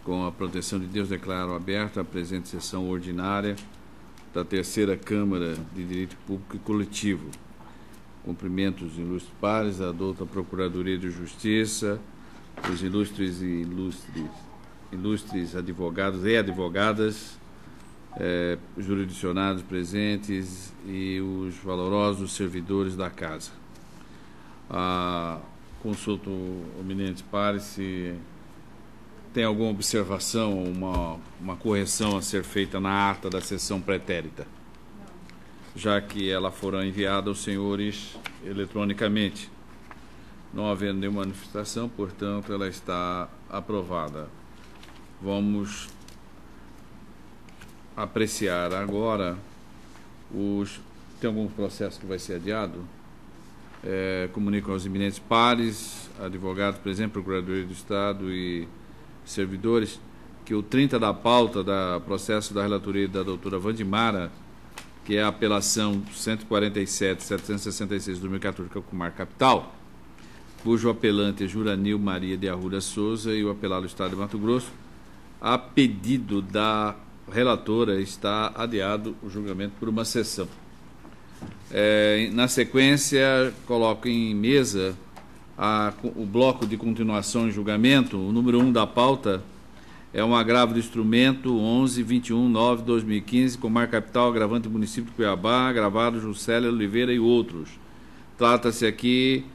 Com a proteção de Deus, declaro aberta a presente sessão ordinária da Terceira Câmara de Direito Público e Coletivo. Cumprimento os ilustres pares, a douta Procuradoria de Justiça, os ilustres advogados e advogadas, jurisdicionados presentes e os valorosos servidores da Casa. Consulto o eminente pares se tem alguma observação, uma correção a ser feita na ata da sessão pretérita, já que ela fora enviada aos senhores eletronicamente. Não havendo nenhuma manifestação, portanto, ela está aprovada. Vamos apreciar agora Tem algum processo que vai ser adiado? Comunico aos eminentes pares, advogados presentes, Procuradoria do Estado e servidores, que o 30 da pauta da processo da relatoria da doutora Wandimara, que é a apelação 147.766/2014, Cacumar Capital, cujo apelante é Juranil Maria de Arruda Souza e o apelado Estado de Mato Grosso, a pedido da relatora está adiado o julgamento por uma sessão. Na sequência, coloco em mesa o bloco de continuação em julgamento. O número 1 da pauta é um agravo do instrumento 11.21.9/2015, Comar Capital, agravante do município de Cuiabá, agravado Juscelia Oliveira e outros. Trata-se aqui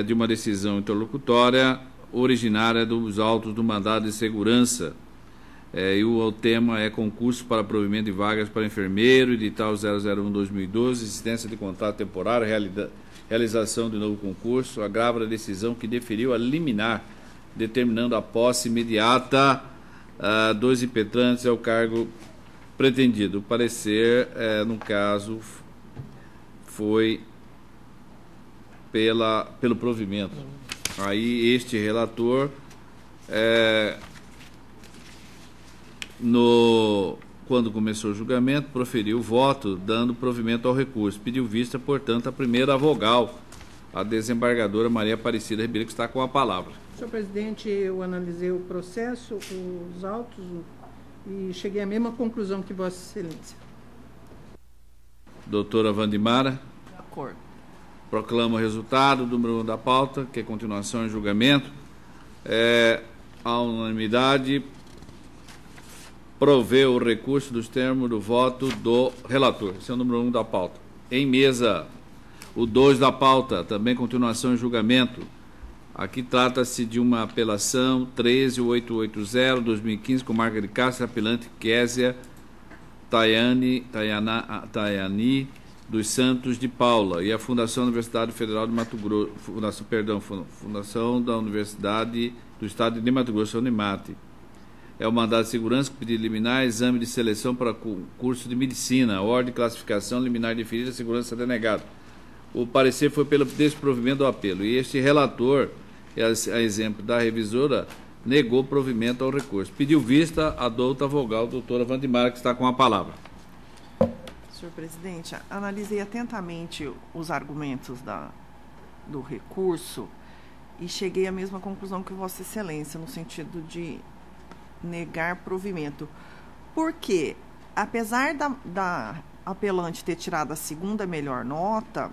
de uma decisão interlocutória originária dos autos do mandado de segurança. E o tema é concurso para provimento de vagas para enfermeiro, edital 001/2012, existência de contrato temporário, realização de novo concurso, agrava a decisão que deferiu a liminar, determinando a posse imediata dos impetrantes ao cargo pretendido. O parecer, no caso, foi pelo provimento. Aí este relator, quando começou o julgamento, proferiu o voto dando provimento ao recurso. Pediu vista, portanto, a primeira vogal, a desembargadora Maria Aparecida Ribeiro, que está com a palavra. Senhor presidente, eu analisei o processo, os autos, e cheguei à mesma conclusão que Vossa Excelência. Doutora Wandimara. De acordo. Proclamo o resultado do número 1 da pauta, que é continuação em julgamento. A unanimidade proveu o recurso dos termos do voto do relator. Esse é o número 1 da pauta. Em mesa, o 2 da pauta, também continuação em julgamento. Aqui trata-se de uma apelação 13.880/2015, com marca de Castro, apelante Késia Tayani dos Santos de Paula, e a Fundação da Universidade Federal de Mato Grosso, Fundação da Universidade do Estado de Mato Grosso, Unimate. É o mandado de segurança com pedido liminar, exame de seleção para curso de medicina, ordem de classificação, liminar deferida, segurança denegada. O parecer foi pelo desprovimento do apelo, e este relator, a exemplo da revisora, negou provimento ao recurso. Pediu vista a douta vogal, doutora Wandimara, que está com a palavra. Senhor presidente, analisei atentamente os argumentos do recurso e cheguei à mesma conclusão que Vossa Excelência, no sentido de negar provimento. Porque, apesar da apelante ter tirado a segunda melhor nota,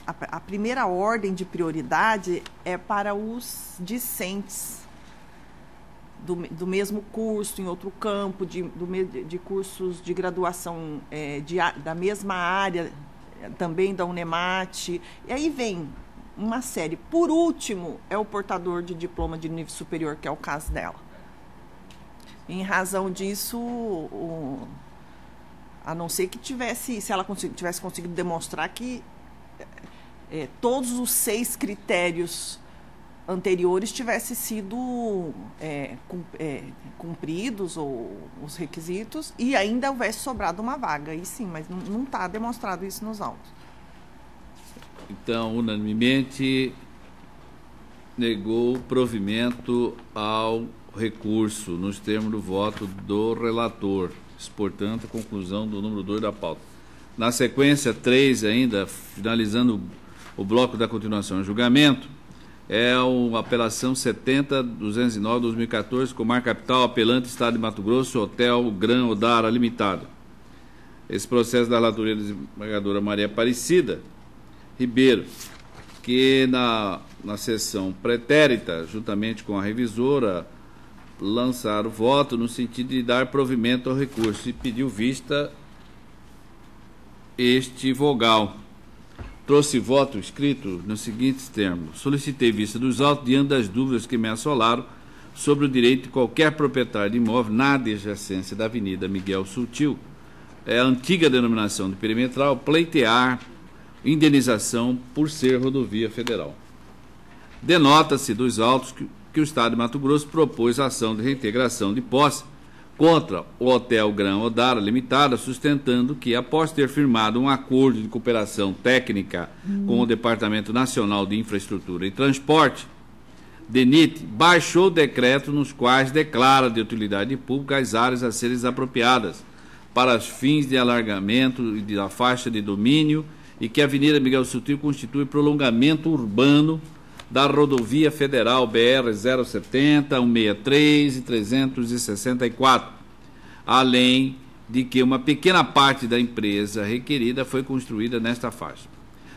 a primeira ordem de prioridade é para os discentes do mesmo curso, em outro campo, de cursos de graduação da mesma área, também da Unemate. E aí vem uma série. Por último, é o portador de diploma de nível superior, que é o caso dela. Em razão disso, a não ser que se ela tivesse conseguido demonstrar que todos os 6 critérios anteriores tivessem sido cumpridos, ou os requisitos, e ainda houvesse sobrado uma vaga. Aí sim, mas não está demonstrado isso nos autos. Então, unanimemente, negou o provimento ao recurso, nos termos do voto do relator. Portanto, a conclusão do número 2 da pauta. Na sequência, 3 ainda, finalizando o bloco da continuação em julgamento, É a apelação 70-209-2014, Comar Capital, apelante, Estado de Mato Grosso, Hotel Gran Odara Limitado. Esse processo da relatoria da desembargadora Maria Aparecida Ribeiro, que na sessão pretérita, juntamente com a revisora, lançaram voto no sentido de dar provimento ao recurso e pediu vista este vogal. Trouxe voto escrito nos seguintes termos: solicitei vista dos autos diante das dúvidas que me assolaram sobre o direito de qualquer proprietário de imóvel na adjacência da Avenida Miguel Sutil, a antiga denominação de perimetral, pleitear indenização por ser rodovia federal. Denota-se dos autos que o Estado de Mato Grosso propôs ação de reintegração de posse contra o Hotel Gran Odara Limitada, sustentando que, após ter firmado um acordo de cooperação técnica com o Departamento Nacional de Infraestrutura e Transporte, DENIT, baixou o decreto nos quais declara de utilidade pública as áreas a serem desapropriadas para os fins de alargamento da faixa de domínio e que a Avenida Miguel Sutil constitui prolongamento urbano da rodovia federal BR-070, 163 e 364, além de que uma pequena parte da empresa requerida foi construída nesta faixa.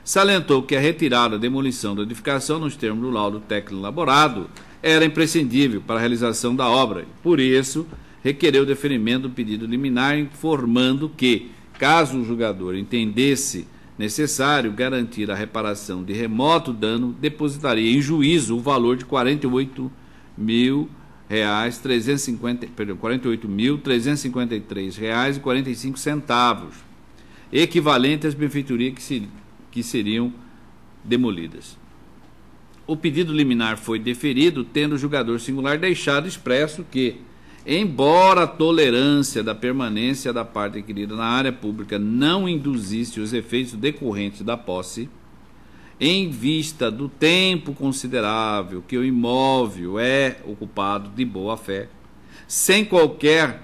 Salientou que a retirada, demolição da edificação, nos termos do laudo técnico elaborado, era imprescindível para a realização da obra. Por isso, requereu o deferimento do pedido liminar, informando que, caso o julgador entendesse necessário garantir a reparação de remoto dano, depositaria em juízo o valor de R$ 48.353,45, equivalente às benfeitorias que seriam demolidas. O pedido liminar foi deferido, tendo o julgador singular deixado expresso que, embora a tolerância da permanência da parte adquirida na área pública não induzisse os efeitos decorrentes da posse, em vista do tempo considerável que o imóvel é ocupado de boa-fé, sem qualquer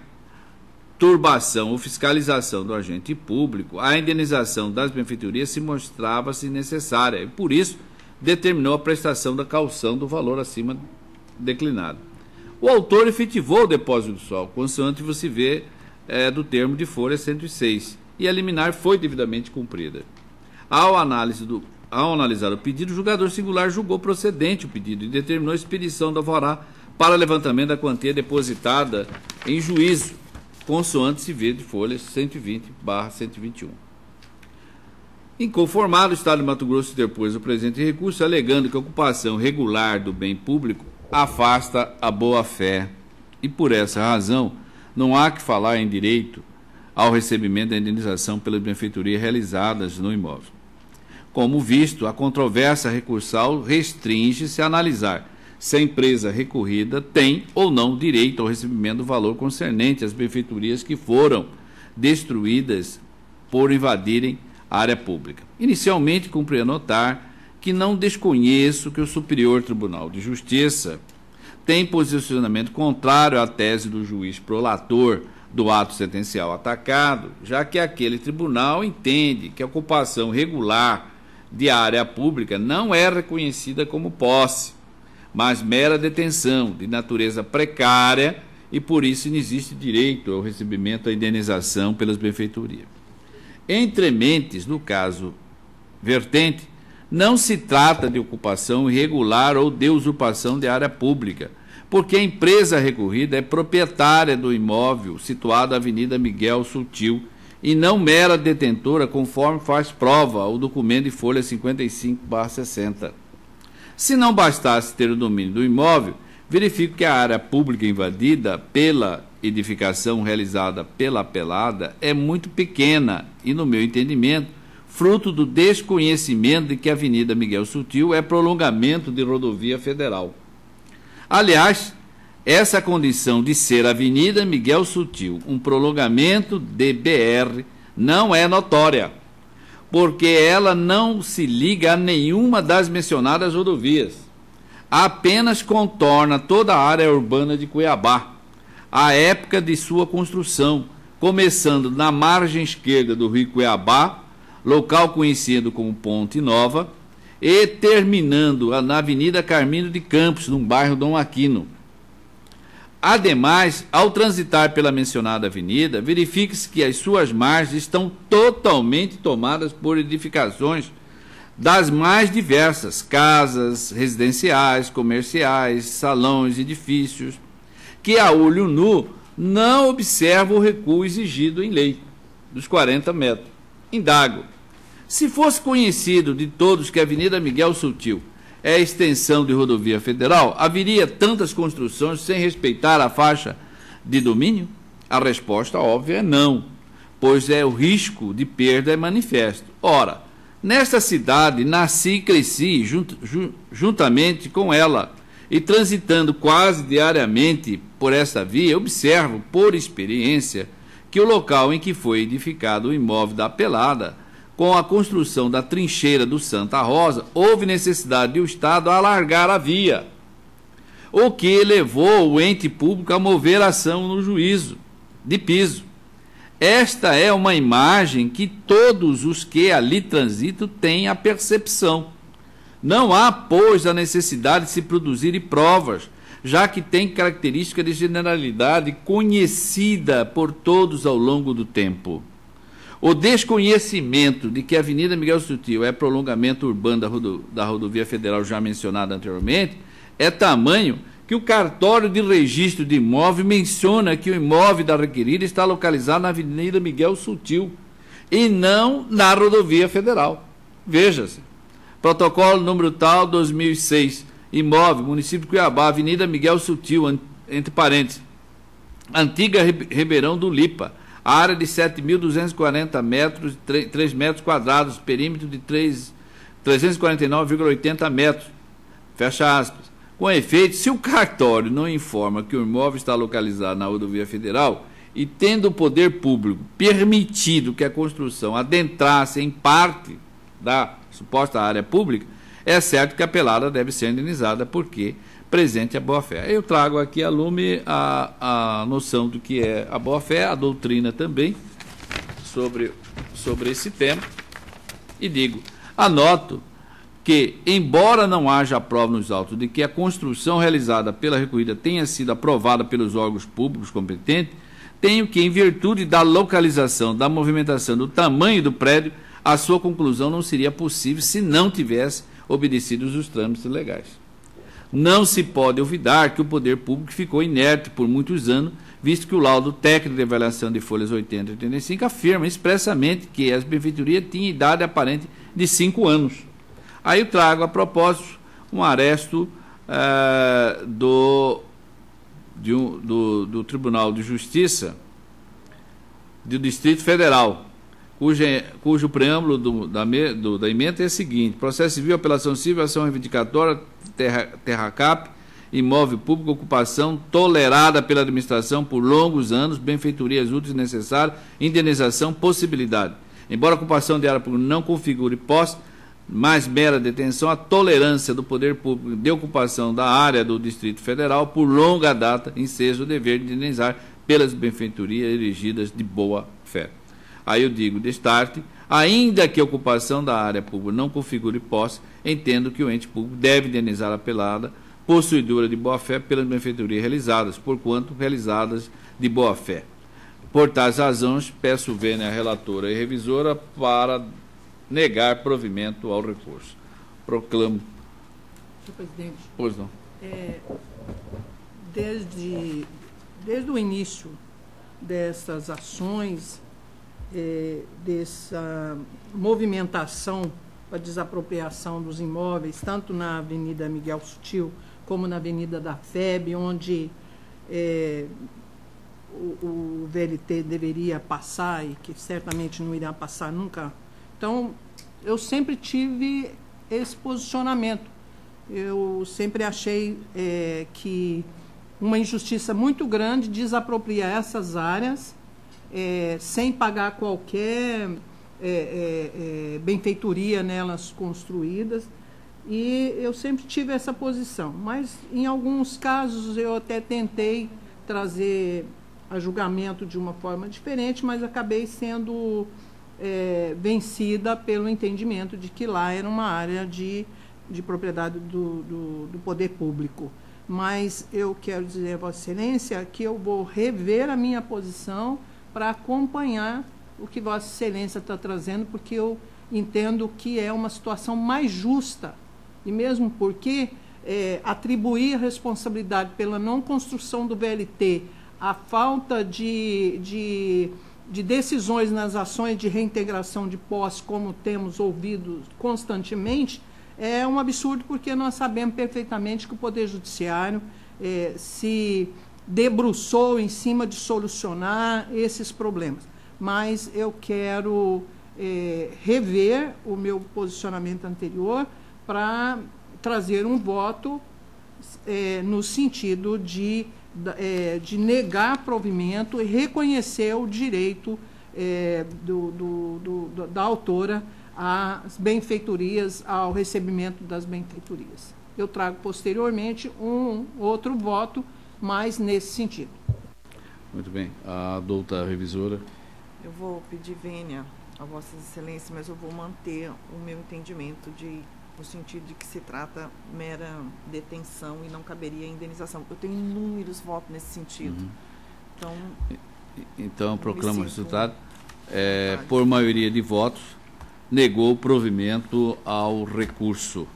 turbação ou fiscalização do agente público, a indenização das benfeitorias se mostrava-se necessária e, por isso, determinou a prestação da caução do valor acima declinado. O autor efetivou o depósito do sol, consoante você vê do termo de folha 106, e a liminar foi devidamente cumprida. Ao analisar o pedido, o julgador singular julgou procedente o pedido e determinou a expedição do alvará para levantamento da quantia depositada em juízo, consoante se vê de folha 120/121. Inconformado, o Estado de Mato Grosso interpôs o presente recurso, alegando que a ocupação regular do bem público afasta a boa-fé e, por essa razão, não há que falar em direito ao recebimento da indenização pelas benfeitorias realizadas no imóvel. Como visto, a controvérsia recursal restringe-se a analisar se a empresa recorrida tem ou não direito ao recebimento do valor concernente às benfeitorias que foram destruídas por invadirem a área pública. Inicialmente, cumpre anotar que não desconheço que o Superior Tribunal de Justiça tem posicionamento contrário à tese do juiz prolator do ato sentencial atacado, já que aquele tribunal entende que a ocupação regular de área pública não é reconhecida como posse, mas mera detenção de natureza precária e, por isso, não existe direito ao recebimento da indenização pelas benfeitorias. Entre mentes, no caso vertente, não se trata de ocupação irregular ou de usurpação de área pública, porque a empresa recorrida é proprietária do imóvel situado na Avenida Miguel Sutil e não mera detentora, conforme faz prova o documento de folha 55/60. Se não bastasse ter o domínio do imóvel, verifico que a área pública invadida pela edificação realizada pela apelada é muito pequena e, no meu entendimento, fruto do desconhecimento de que a Avenida Miguel Sutil é prolongamento de rodovia federal. Aliás, essa condição de ser Avenida Miguel Sutil um prolongamento de BR não é notória, porque ela não se liga a nenhuma das mencionadas rodovias. Apenas contorna toda a área urbana de Cuiabá, à época de sua construção, começando na margem esquerda do rio Cuiabá, local conhecido como Ponte Nova, e terminando na Avenida Carmino de Campos, no bairro Dom Aquino. Ademais, ao transitar pela mencionada avenida, verifique-se que as suas margens estão totalmente tomadas por edificações das mais diversas, casas residenciais, comerciais, salões, edifícios, que a olho nu não observam o recuo exigido em lei, dos 40 metros. Indago, se fosse conhecido de todos que a Avenida Miguel Sutil é a extensão de rodovia federal, haveria tantas construções sem respeitar a faixa de domínio? A resposta óbvia é não, pois o risco de perda é manifesto. Ora, nesta cidade nasci e cresci juntamente com ela, e transitando quase diariamente por esta via, observo, por experiência, que o local em que foi edificado o imóvel da Pelada, com a construção da trincheira do Santa Rosa, houve necessidade de o Estado alargar a via, o que levou o ente público a mover ação no juízo de piso. Esta é uma imagem que todos os que ali transitam têm a percepção. Não há, pois, a necessidade de se produzirem provas, já que tem característica de generalidade conhecida por todos ao longo do tempo. O desconhecimento de que a Avenida Miguel Sutil é prolongamento urbano da rodovia federal já mencionada anteriormente é tamanho que o cartório de registro de imóvel menciona que o imóvel da requerida está localizado na Avenida Miguel Sutil e não na rodovia federal. Veja-se. Protocolo número tal 2006, imóvel, município de Cuiabá, Avenida Miguel Sutil, entre parênteses, antiga Ribeirão do Lipa, área de 7.240 metros, 3 metros quadrados, perímetro de 349,80 metros, fecha aspas. Com efeito, se o cartório não informa que o imóvel está localizado na rodovia federal e tendo o poder público permitido que a construção adentrasse em parte da suposta área pública, é certo que a Pelada deve ser indenizada porque presente a boa-fé. Eu trago aqui a lume a noção do que é a boa-fé, a doutrina também sobre esse tema, e digo, anoto que, embora não haja prova nos autos de que a construção realizada pela recorrida tenha sido aprovada pelos órgãos públicos competentes, tenho que, em virtude da localização, da movimentação, do tamanho do prédio, a sua conclusão não seria possível se não tivesse obedecido os trâmites legais. Não se pode olvidar que o poder público ficou inerte por muitos anos, visto que o laudo técnico de avaliação de folhas 80 e 85 afirma expressamente que as benfeitorias tinham idade aparente de 5 anos. Aí eu trago a propósito um aresto do Tribunal de Justiça do Distrito Federal, cujo preâmbulo da emenda é o seguinte: processo civil, apelação civil, ação reivindicatória, terracap, imóvel público, ocupação tolerada pela administração por longos anos, benfeitorias úteis necessárias, indenização, possibilidade. Embora a ocupação de área pública não configure posse, mais mera detenção, a tolerância do poder público de ocupação da área do Distrito Federal por longa data enseja o dever de indenizar pelas benfeitorias erigidas de boa fé. Aí eu digo, destarte, ainda que a ocupação da área pública não configure posse, entendo que o ente público deve indenizar a Pelada, possuidora de boa-fé, pelas benfeitorias realizadas, porquanto realizadas de boa-fé. Por tais razões, peço vênia à relatora e revisora para negar provimento ao recurso. Proclamo. Senhor presidente. Pois não. Desde o início dessas ações, dessa movimentação para desapropriação dos imóveis, tanto na Avenida Miguel Sutil como na Avenida da FEB, onde o VLT deveria passar e que certamente não irá passar nunca. Então, eu sempre tive esse posicionamento. Eu sempre achei que uma injustiça muito grande desapropriar essas áreas sem pagar qualquer benfeitoria nelas construídas, e eu sempre tive essa posição. Mas, em alguns casos, eu até tentei trazer a julgamento de uma forma diferente, mas acabei sendo vencida pelo entendimento de que lá era uma área de propriedade do poder público. Mas eu quero dizer a Vossa Excelência que eu vou rever a minha posição para acompanhar o que Vossa Excelência está trazendo, porque eu entendo que é uma situação mais justa, e mesmo porque atribuir a responsabilidade pela não construção do VLT, a falta de decisões nas ações de reintegração de posse, como temos ouvido constantemente, é um absurdo, porque nós sabemos perfeitamente que o Poder Judiciário se debruçou em cima de solucionar esses problemas. Mas eu quero rever o meu posicionamento anterior para trazer um voto no sentido de negar provimento e reconhecer o direito da autora às benfeitorias, ao recebimento das benfeitorias. Eu trago posteriormente um outro voto, mas nesse sentido. Muito bem. A doutora revisora. Eu vou pedir vênia a Vossa Excelência, mas eu vou manter o meu entendimento no sentido de que se trata mera detenção e não caberia indenização. Eu tenho inúmeros votos nesse sentido. Então proclamo o resultado. Por maioria de votos, negou o provimento ao recurso.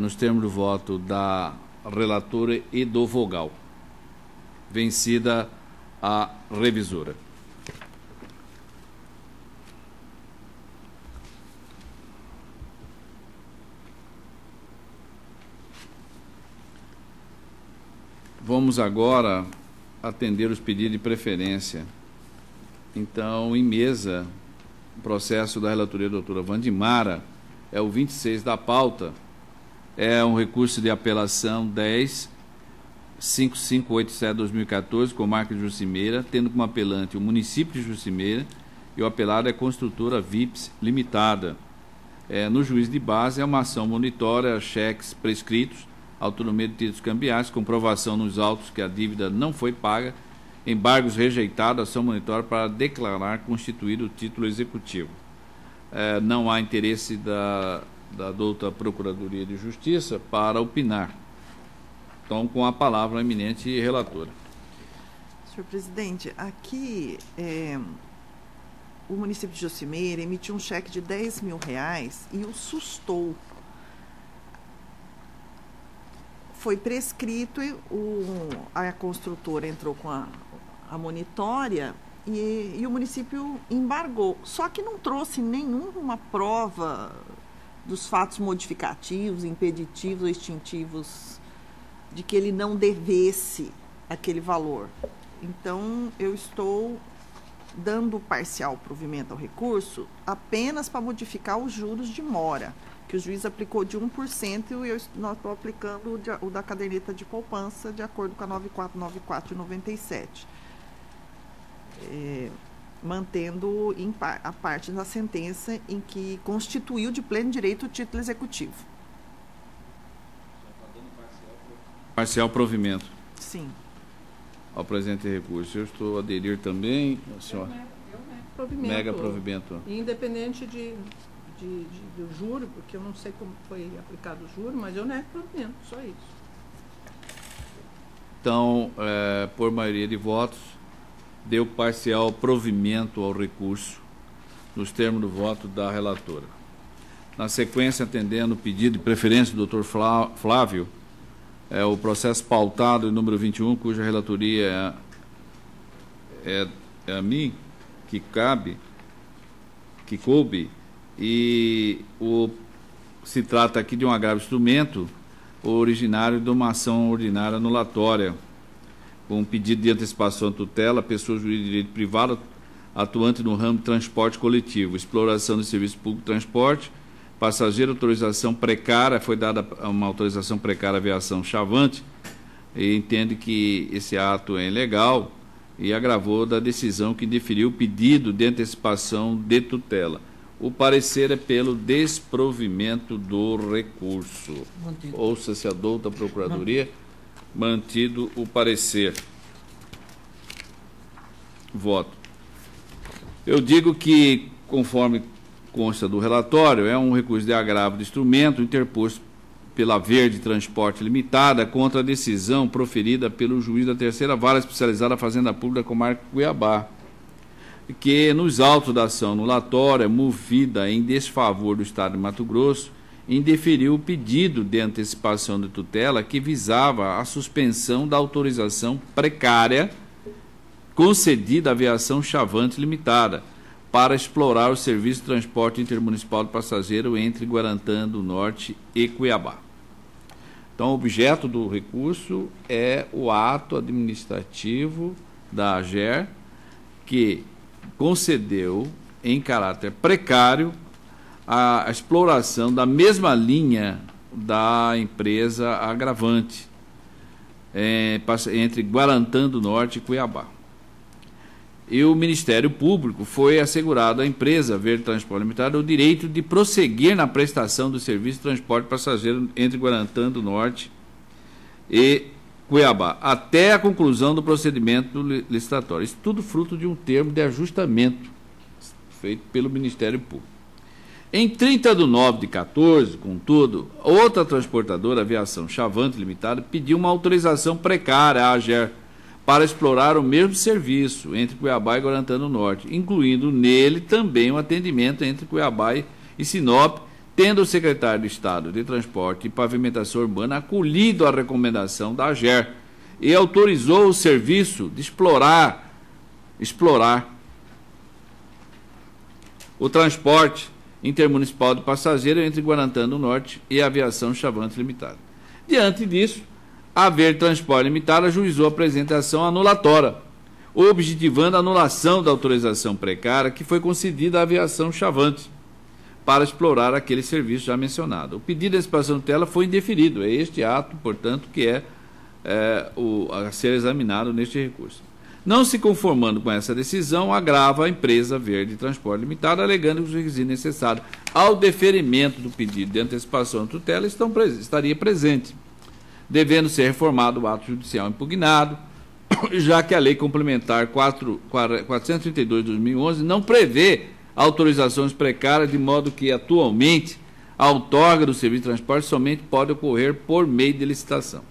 Nos termos do voto da relatora e do vogal. Vencida a revisora. Vamos agora atender os pedidos de preferência. Então, em mesa, o processo da relatoria da doutora Wandimara é o 26 da pauta, é um recurso de apelação 10.5587/2014, com marca de Jucimeira, tendo como apelante o município de Jucimeira e o apelado é a construtora VIPS Limitada. No juízo de base, é uma ação monitória, cheques prescritos, autonomia de títulos cambiais, comprovação nos autos que a dívida não foi paga, embargos rejeitados, ação monitória para declarar constituído o título executivo. Não há interesse da douta Procuradoria de Justiça para opinar. Então, com a palavra a eminente relatora. Senhor presidente, aqui o município de Jucimeira emitiu um cheque de R$10 mil e o sustou. Foi prescrito, a construtora entrou com a monitória e o município embargou. Só que não trouxe nenhuma prova dos fatos modificativos, impeditivos ou extintivos de que ele não devesse aquele valor. Então, eu estou dando parcial provimento ao recurso apenas para modificar os juros de mora, que o juiz aplicou de 1% e nós estou aplicando o da caderneta de poupança de acordo com a 9494 de 97. Mantendo a parte da sentença em que constituiu de pleno direito o título executivo. Parcial provimento. Sim. Ao presente recurso. Eu estou a aderir também, senhora. Provimento. Mega provimento. Independente do juro, porque eu não sei como foi aplicado o juro, mas eu nego provimento, só isso. Então, por maioria de votos, deu parcial provimento ao recurso, nos termos do voto da relatora. Na sequência, atendendo o pedido de preferência do Dr. Flávio, o processo pautado, número 21, cuja relatoria é a mim, que coube, e se trata aqui de um agravo instrumento originário de uma ação ordinária anulatória, com um pedido de antecipação de tutela, pessoa jurídica de direito privado atuante no ramo de transporte coletivo, exploração do serviço público de transporte, passageiro, autorização precária, foi dada uma autorização precária à aviação Chavante, e entende que esse ato é ilegal e agravou da decisão que deferiu o pedido de antecipação de tutela. O parecer é pelo desprovimento do recurso. Mantido. Ouça-se a douta Procuradoria. Mantido o parecer. Voto. Eu digo que, conforme consta do relatório, é um recurso de agravo de instrumento interposto pela Verde Transporte Limitada contra a decisão proferida pelo juiz da Terceira Vara Especializada da Fazenda Pública da Comarca Cuiabá, que, nos autos da ação anulatória, movida em desfavor do Estado de Mato Grosso, indeferiu o pedido de antecipação de tutela que visava a suspensão da autorização precária concedida à Aviação Chavante Limitada para explorar o serviço de transporte intermunicipal de passageiro entre Guarantã do Norte e Cuiabá. Então, o objeto do recurso é o ato administrativo da AGER, que concedeu, em caráter precário, a exploração da mesma linha da empresa agravante entre Guarantã do Norte e Cuiabá. E o Ministério Público foi assegurado à empresa Verde Transporte Limitada o direito de prosseguir na prestação do serviço de transporte passageiro entre Guarantã do Norte e Cuiabá, até a conclusão do procedimento licitatório. Isso tudo fruto de um termo de ajustamento feito pelo Ministério Público. Em 30 de 9 de 14, contudo, outra transportadora, Aviação Chavante Limitada, pediu uma autorização precária à AGER para explorar o mesmo serviço entre Cuiabá e Guarantã do Norte, incluindo nele também o atendimento entre Cuiabá e Sinop, tendo o secretário de Estado de Transporte e Pavimentação Urbana acolhido a recomendação da AGER e autorizou o serviço de explorar o transporte intermunicipal de passageiro entre Guarantã do Norte e a Aviação Chavante Limitada. Diante disso, a Verde Transporte Limitada ajuizou a apresentação anulatória, objetivando a anulação da autorização precária que foi concedida à Aviação Chavante para explorar aquele serviço já mencionado. O pedido de antecipação de tutela foi indeferido. É este ato, portanto, que a ser examinado neste recurso. Não se conformando com essa decisão, agrava a empresa Verde Transporte Limitada, alegando que os requisitos necessários ao deferimento do pedido de antecipação de tutela estaria presente, devendo ser reformado o ato judicial impugnado, já que a Lei Complementar 432 de 2011 não prevê autorizações precárias, de modo que, atualmente, a outorga do serviço de transporte somente pode ocorrer por meio de licitação.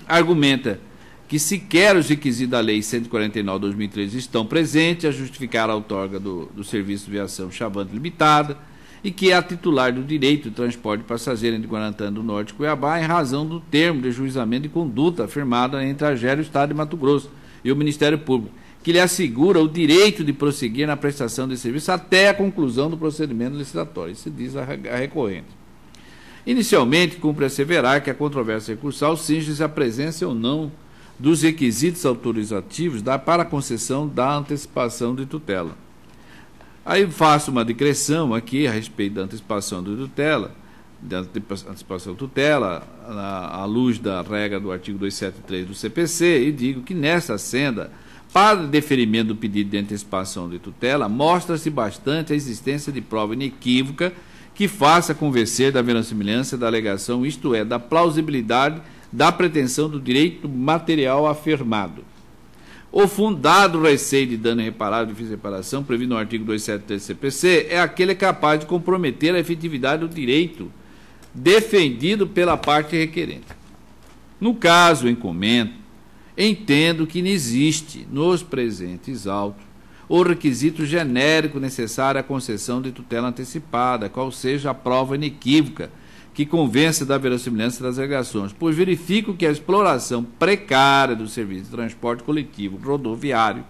Argumenta que sequer os requisitos da Lei 149 de 2013 estão presentes a justificar a outorga do Serviço de Viação Chavante Limitada e que é a titular do direito de transporte de passageiro entre Guarantã do Norte e Cuiabá em razão do termo de juizamento de conduta firmado entre a AGER e o Estado de Mato Grosso e o Ministério Público, que lhe assegura o direito de prosseguir na prestação de serviço até a conclusão do procedimento licitatório. Isso diz a recorrente. Inicialmente, cumpre asseverar que a controvérsia recursal cinge-se a presença ou não dos requisitos autorizativos para a concessão da antecipação de tutela. Aí faço uma digressão aqui a respeito da antecipação de tutela, à luz da regra do artigo 273 do CPC, e digo que nesta senda, para deferimento do pedido de antecipação de tutela, mostra-se bastante a existência de prova inequívoca que faça convencer da verossimilhança da alegação, isto é, da plausibilidade da pretensão do direito material afirmado. O fundado receio de dano irreparável de difícil reparação, previsto no artigo 273 do CPC, é aquele capaz de comprometer a efetividade do direito defendido pela parte requerente. No caso em comento, entendo que não existe, nos presentes autos, o requisito genérico necessário à concessão de tutela antecipada, qual seja a prova inequívoca que convença da verossimilhança das alegações, pois verifico que a exploração precária do serviço de transporte coletivo rodoviário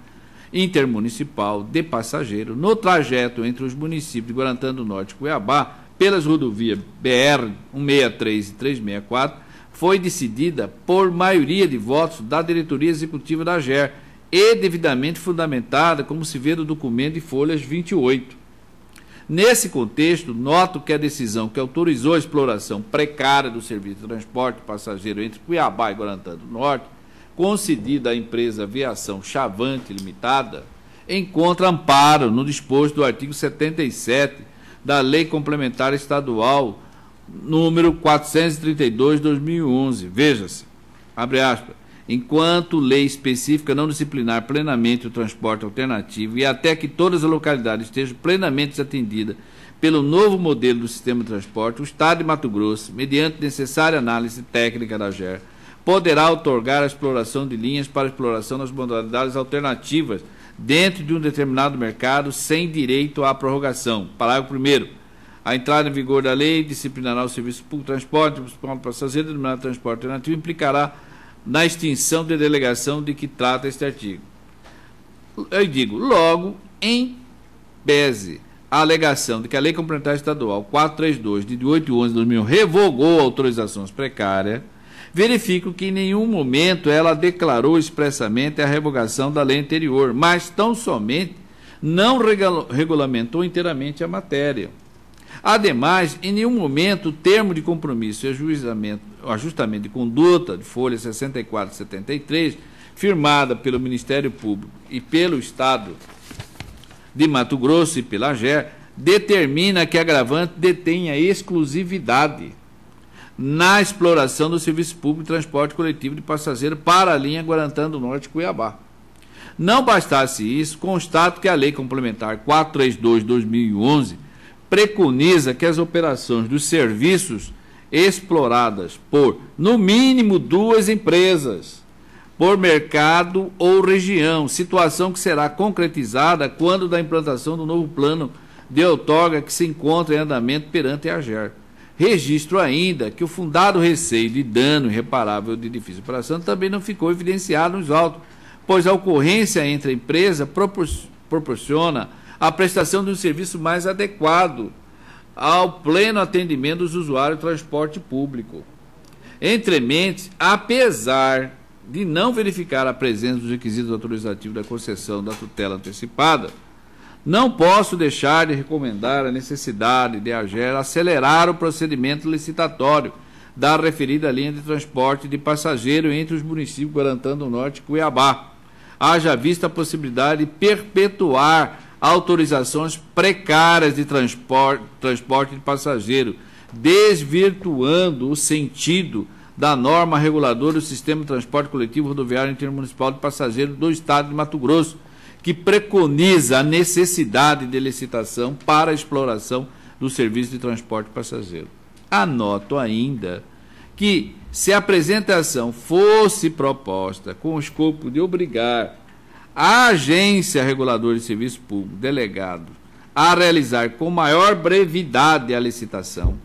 intermunicipal de passageiro no trajeto entre os municípios de Guarantã do Norte e Cuiabá, pelas rodovias BR 163 e 364, foi decidida por maioria de votos da diretoria executiva da AGER e devidamente fundamentada, como se vê no documento de folhas 28. Nesse contexto, noto que a decisão que autorizou a exploração precária do serviço de transporte passageiro entre Cuiabá e Guarantã do Norte, concedida à empresa Aviação Chavante Limitada, encontra amparo no disposto do artigo 77 da Lei Complementar Estadual número 432 de 2011. Veja-se, abre aspas, enquanto lei específica não disciplinar plenamente o transporte alternativo e até que todas as localidades estejam plenamente atendidas pelo novo modelo do sistema de transporte, o Estado de Mato Grosso, mediante necessária análise técnica da AGER, poderá outorgar a exploração de linhas para exploração das modalidades alternativas dentro de um determinado mercado sem direito à prorrogação. Parágrafo 1º. A entrada em vigor da lei disciplinará o serviço público de transporte, o passageiro denominado transporte alternativo implicará na extinção da delegação de que trata este artigo. Eu digo, logo, em pese a alegação de que a Lei Complementar Estadual 432, de 8/11/2001, revogou autorizações precárias, verifico que em nenhum momento ela declarou expressamente a revogação da lei anterior, mas tão somente não regulamentou inteiramente a matéria. Ademais, em nenhum momento o termo de compromisso e ajustamento de conduta de folha 64 e 73, firmada pelo Ministério Público e pelo Estado de Mato Grosso e pela AGER, determina que a agravante detenha exclusividade na exploração do serviço público de transporte coletivo de passageiro para a linha Guarantã do Norte-Cuiabá. Não bastasse isso, constato que a Lei Complementar 432/2011 preconiza que as operações dos serviços exploradas por, no mínimo, 2 empresas, por mercado ou região, situação que será concretizada quando da implantação do novo plano de outorga que se encontra em andamento perante a AGER. Registro ainda que o fundado receio de dano irreparável de difícil operação também não ficou evidenciado nos autos, pois a ocorrência entre a empresa proporciona a prestação de um serviço mais adequado ao pleno atendimento dos usuários do transporte público. Entrementes, apesar de não verificar a presença dos requisitos autorizativos da concessão da tutela antecipada, não posso deixar de recomendar a necessidade de a AGER acelerar o procedimento licitatório da referida linha de transporte de passageiro entre os municípios Guarantã do Norte e Cuiabá. Haja vista a possibilidade de perpetuar autorizações precárias de transporte de passageiro, desvirtuando o sentido da norma reguladora do Sistema de Transporte Coletivo Rodoviário Intermunicipal de Passageiros do Estado de Mato Grosso, que preconiza a necessidade de licitação para a exploração do serviço de transporte passageiro. Anoto ainda que, se a apresentação fosse proposta com o escopo de obrigar a agência reguladora de serviço público delegado a realizar com maior brevidade a licitação,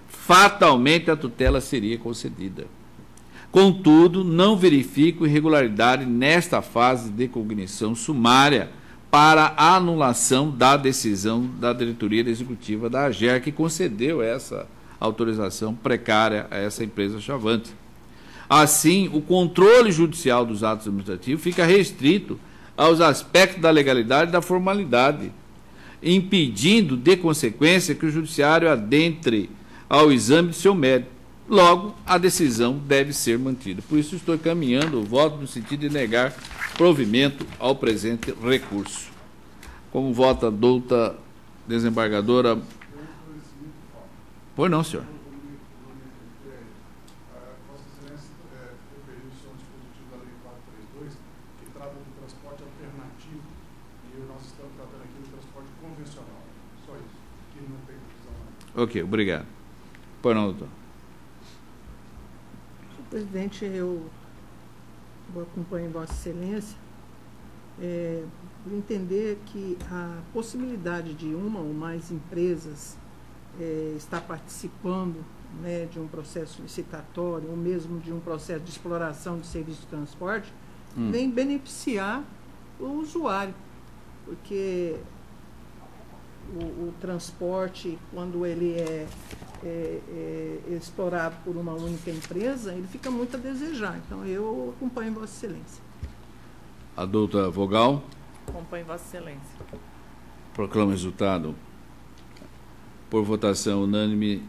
fatalmente a tutela seria concedida. Contudo, não verifico irregularidade nesta fase de cognição sumária para a anulação da decisão da diretoria executiva da AGER, que concedeu essa autorização precária a essa empresa chavante. Assim, o controle judicial dos atos administrativos fica restrito aos aspectos da legalidade e da formalidade, impedindo, de consequência, que o judiciário adentre ao exame de seu mérito. Logo, a decisão deve ser mantida. Por isso, estou encaminhando o voto no sentido de negar provimento ao presente recurso. Como vota a douta desembargadora? Pois não, senhor. Vossa Excelência referiu-se a um dispositivo da Lei 432, que trata do transporte alternativo, e nós estamos tratando aqui do transporte convencional. Só isso, que não tem divisão. Ok, obrigado. Pois não, doutor. Presidente, eu acompanho Vossa Excelência por entender que a possibilidade de uma ou mais empresas estar participando, né, de um processo licitatório ou mesmo de um processo de exploração de serviço de transporte vem beneficiar o usuário, porque o transporte, quando ele é explorado por uma única empresa, ele fica muito a desejar. Então, eu acompanho Vossa Excelência. A doutora Vogal. Acompanho Vossa Excelência. Proclama o resultado. Por votação unânime,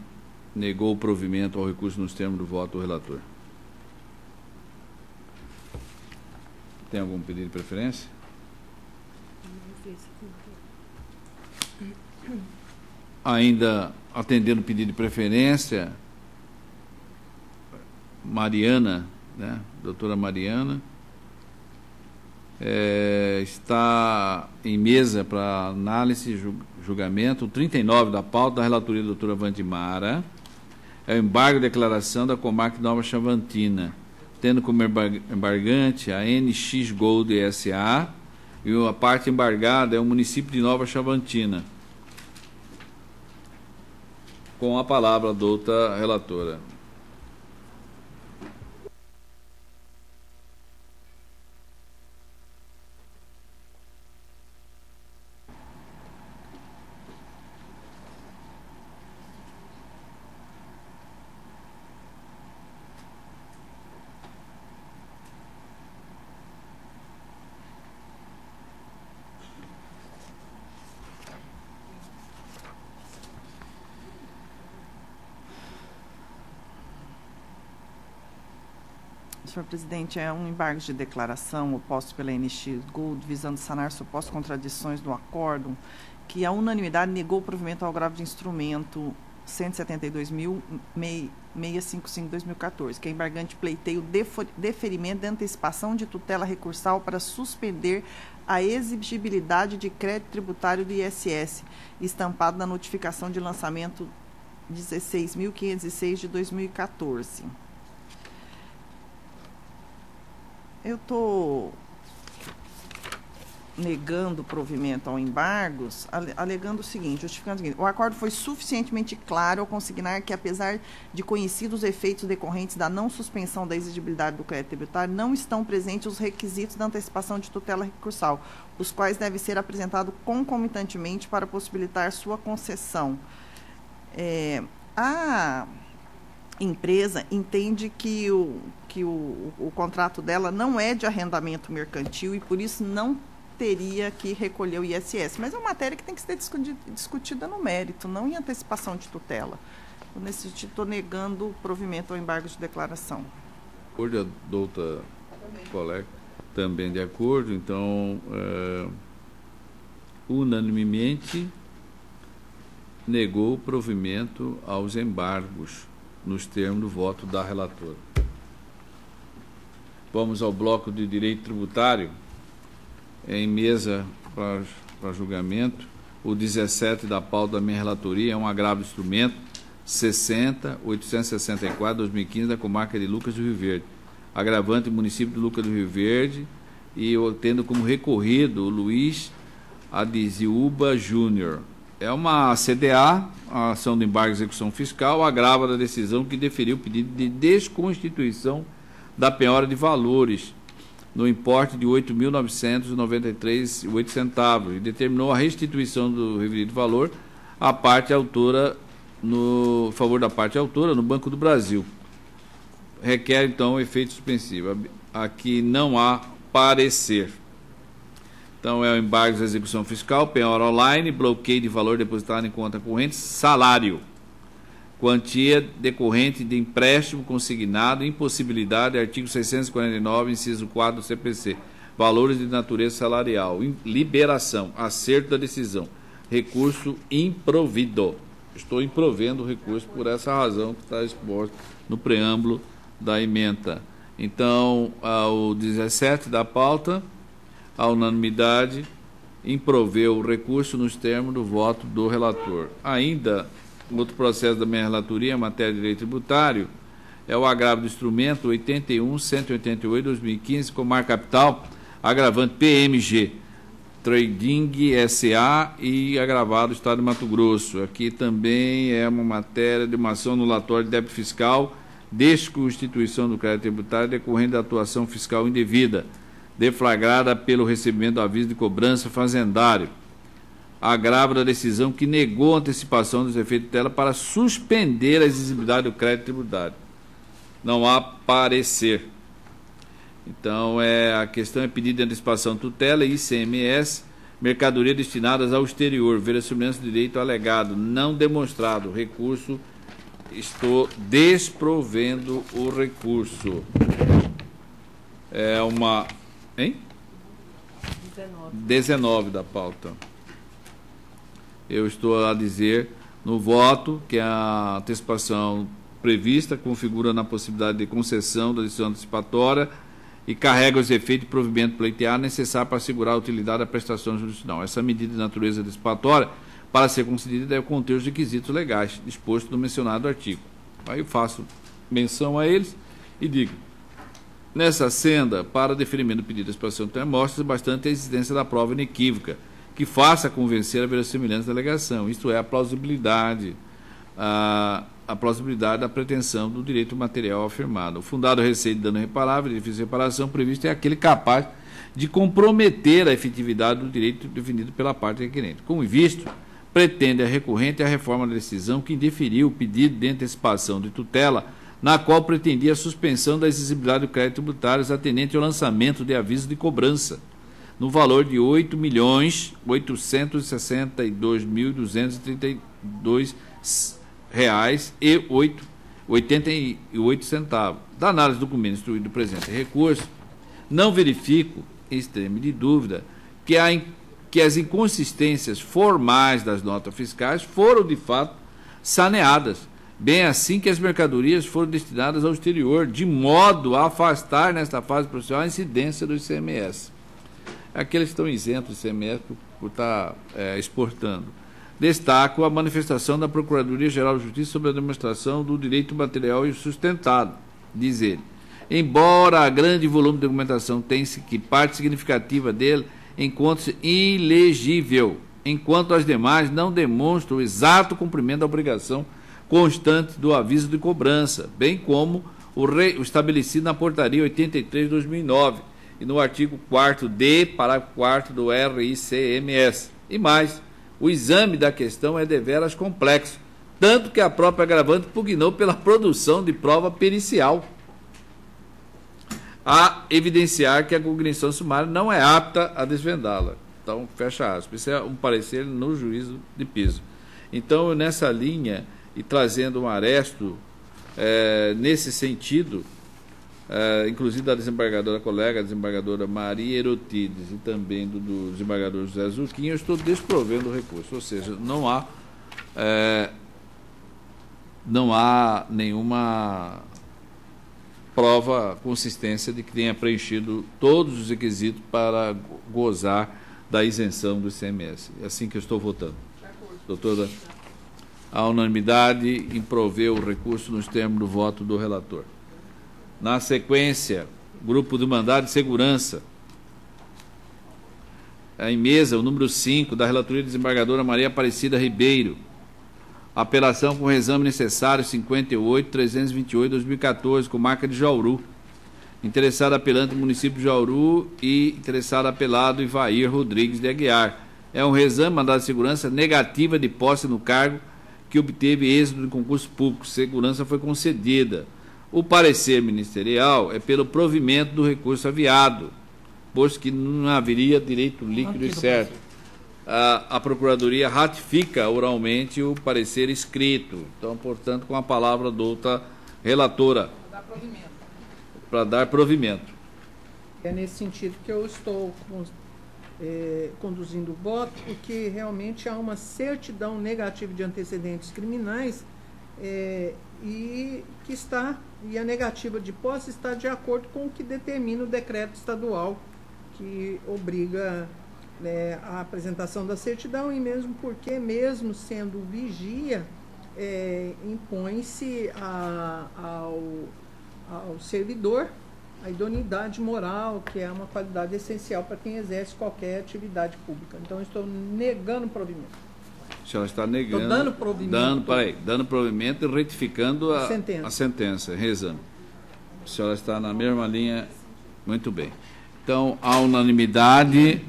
negou o provimento ao recurso nos termos do voto do relator. Tem algum pedido de preferência? Ainda atendendo o pedido de preferência, Mariana né? Doutora Mariana. Está em mesa para análise e julgamento o 39 da pauta da relatoria da doutora Vandimara. É o embargo de declaração da Comarca de Nova Chavantina, tendo como embargante a NX Gold S.A. e a parte embargada é o município de Nova Chavantina. Com a palavra a doutora relatora. Senhor presidente, é um embargo de declaração oposto pela NX Gold, visando sanar supostas contradições do acórdão, que a unanimidade negou o provimento ao agravo de instrumento 172.655/2014, que é embargante pleiteio deferimento de antecipação de tutela recursal para suspender a exigibilidade de crédito tributário do ISS, estampado na notificação de lançamento 16.506 de 2014. Eu estou negando o provimento ao embargos, alegando o seguinte, justificando o seguinte: o acordo foi suficientemente claro ao consignar que, apesar de conhecidos os efeitos decorrentes da não suspensão da exigibilidade do crédito tributário, não estão presentes os requisitos da antecipação de tutela recursal, os quais devem ser apresentados concomitantemente para possibilitar sua concessão. A empresa entende que o contrato dela não é de arrendamento mercantil e, por isso, não teria que recolher o ISS. Mas é uma matéria que tem que ser discutida no mérito, não em antecipação de tutela. Nesse sentido, estou negando o provimento ao embargo de declaração. A doutora colega também de acordo. Então, unanimemente negou o provimento aos embargos nos termos do voto da relatora. Vamos ao bloco de direito tributário. Em mesa para julgamento, o 17 da pauta da minha relatoria é um agravo de instrumento 60.864/2015 da comarca de Lucas do Rio Verde. Agravante município de Lucas do Rio Verde e tendo como recorrido o Luiz Adiziúba Júnior. É uma CDA, a ação de embargo de execução fiscal, agrava da decisão que deferiu o pedido de desconstituição da penhora de valores no importe de R$ 8.993,08 e determinou a restituição do referido valor à parte autora no favor da parte autora no Banco do Brasil. Requer, então, efeito suspensivo. Aqui não há parecer. Então, é o embargo de execução fiscal, penhora online, bloqueio de valor depositado em conta corrente, salário, quantia decorrente de empréstimo consignado, impossibilidade, artigo 649, inciso 4 do CPC, valores de natureza salarial, liberação, acerto da decisão, recurso improvido. Estou improvendo o recurso por essa razão que está exposta no preâmbulo da ementa. Então, ao 17 da pauta, a unanimidade improveu o recurso nos termos do voto do relator. Ainda, outro processo da minha relatoria, em matéria de direito tributário, é o agravo do instrumento 81.188/2015, Comarca Capital, agravante PMG, Trading S.A. e agravado Estado de Mato Grosso. Aqui também é uma matéria de uma ação anulatória de débito fiscal, desconstituição do crédito tributário decorrente da atuação fiscal indevida, deflagrada pelo recebimento do aviso de cobrança fazendário. Agravo da decisão que negou a antecipação dos efeitos de tutela para suspender a exigibilidade do crédito tributário. Não há parecer. Então, a questão é pedido de antecipação de tutela e ICMS, mercadoria destinadas ao exterior, verossimilhança do direito alegado, não demonstrado. Recurso, estou desprovendo o recurso. É uma... Hein? 19 da pauta. Eu estou a dizer no voto que a antecipação prevista, configura na possibilidade de concessão da decisão antecipatória e carrega os efeitos de provimento pleitear necessário para assegurar a utilidade da prestação jurisdicional. Essa medida de natureza antecipatória, para ser concedida, deve conter os requisitos legais dispostos no mencionado artigo. Aí eu faço menção a eles e digo: nessa senda, para deferimento do pedido de exposição de mostra bastante a existência da prova inequívoca, que faça convencer a verossimilhança da alegação, isto é, a plausibilidade da pretensão do direito material afirmado. O fundado receio de dano reparável e difícil de reparação previsto é aquele capaz de comprometer a efetividade do direito definido pela parte requerente. Como visto, pretende a recorrente a reforma da decisão que indeferiu o pedido de antecipação de tutela, na qual pretendia a suspensão da exigibilidade do crédito tributário atendente ao lançamento de aviso de cobrança, no valor de R$ 8.862.232,88. Da análise do documento instruído do presente recurso, não verifico, em extremo de dúvida, que as inconsistências formais das notas fiscais foram, de fato, saneadas, bem assim que as mercadorias foram destinadas ao exterior, de modo a afastar, nesta fase processual, a incidência do ICMS. Aqueles que estão isentos do ICMS por estar exportando. Destaco a manifestação da Procuradoria-Geral de Justiça sobre a demonstração do direito material e sustentado. Diz ele: embora a grande volume de documentação tenha-se que parte significativa dele encontre-se ilegível, enquanto as demais não demonstram o exato cumprimento da obrigação constante do aviso de cobrança, bem como o estabelecido na Portaria 83 de 2009 e no artigo 4D, parágrafo 4º do RICMS. E mais, o exame da questão é deveras complexo, tanto que a própria agravante pugnou pela produção de prova pericial, a evidenciar que a cognição sumária não é apta a desvendá-la. Então, fecha aspas. Isso é um parecer no juízo de piso. Então, nessa linha, e trazendo um aresto nesse sentido, inclusive da desembargadora colega, a desembargadora Maria Erotides, e também do desembargador José Zuquinha, eu estou desprovendo o recurso. Ou seja, não há nenhuma prova, consistência de que tenha preenchido todos os requisitos para gozar da isenção do ICMS. É assim que eu estou votando. Doutora, a unanimidade em prover o recurso nos termos do voto do relator. Na sequência, grupo do mandado de segurança. Em mesa, o número 5 da relatoria da desembargadora Maria Aparecida Ribeiro. Apelação com reexame necessário 58.328/2014, com marca de Jauru. Interessado apelante município de Jauru e interessado apelado Ivair Rodrigues de Aguiar. É um reexame, mandado de segurança, negativa de posse no cargo que obteve êxito no concurso público. Segurança foi concedida. O parecer ministerial é pelo provimento do recurso aviado, posto que não haveria direito líquido e certo. A Procuradoria ratifica oralmente o parecer escrito. Então, portanto, com a palavra da outra relatora. Para dar provimento. É nesse sentido que eu estou conduzindo o voto, porque realmente há uma certidão negativa de antecedentes criminais e a negativa de posse está de acordo com o que determina o decreto estadual que obriga a apresentação da certidão, e mesmo porque, mesmo sendo vigia, impõe-se ao servidor a idoneidade moral, que é uma qualidade essencial para quem exerce qualquer atividade pública. Então, eu estou negando o provimento. A senhora está negando. Estou dando provimento. Dando provimento e retificando a sentença, reexame. A senhora está na mesma linha. Muito bem. Então, a unanimidade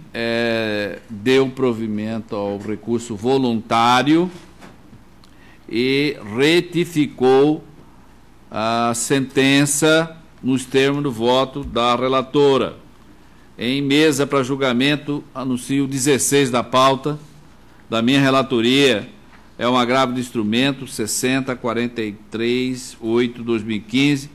deu provimento ao recurso voluntário e retificou a sentença nos termos do voto da relatora. Em mesa para julgamento, anuncio o 16 da pauta da minha relatoria. É um agravo de instrumento 60.43.8/2015,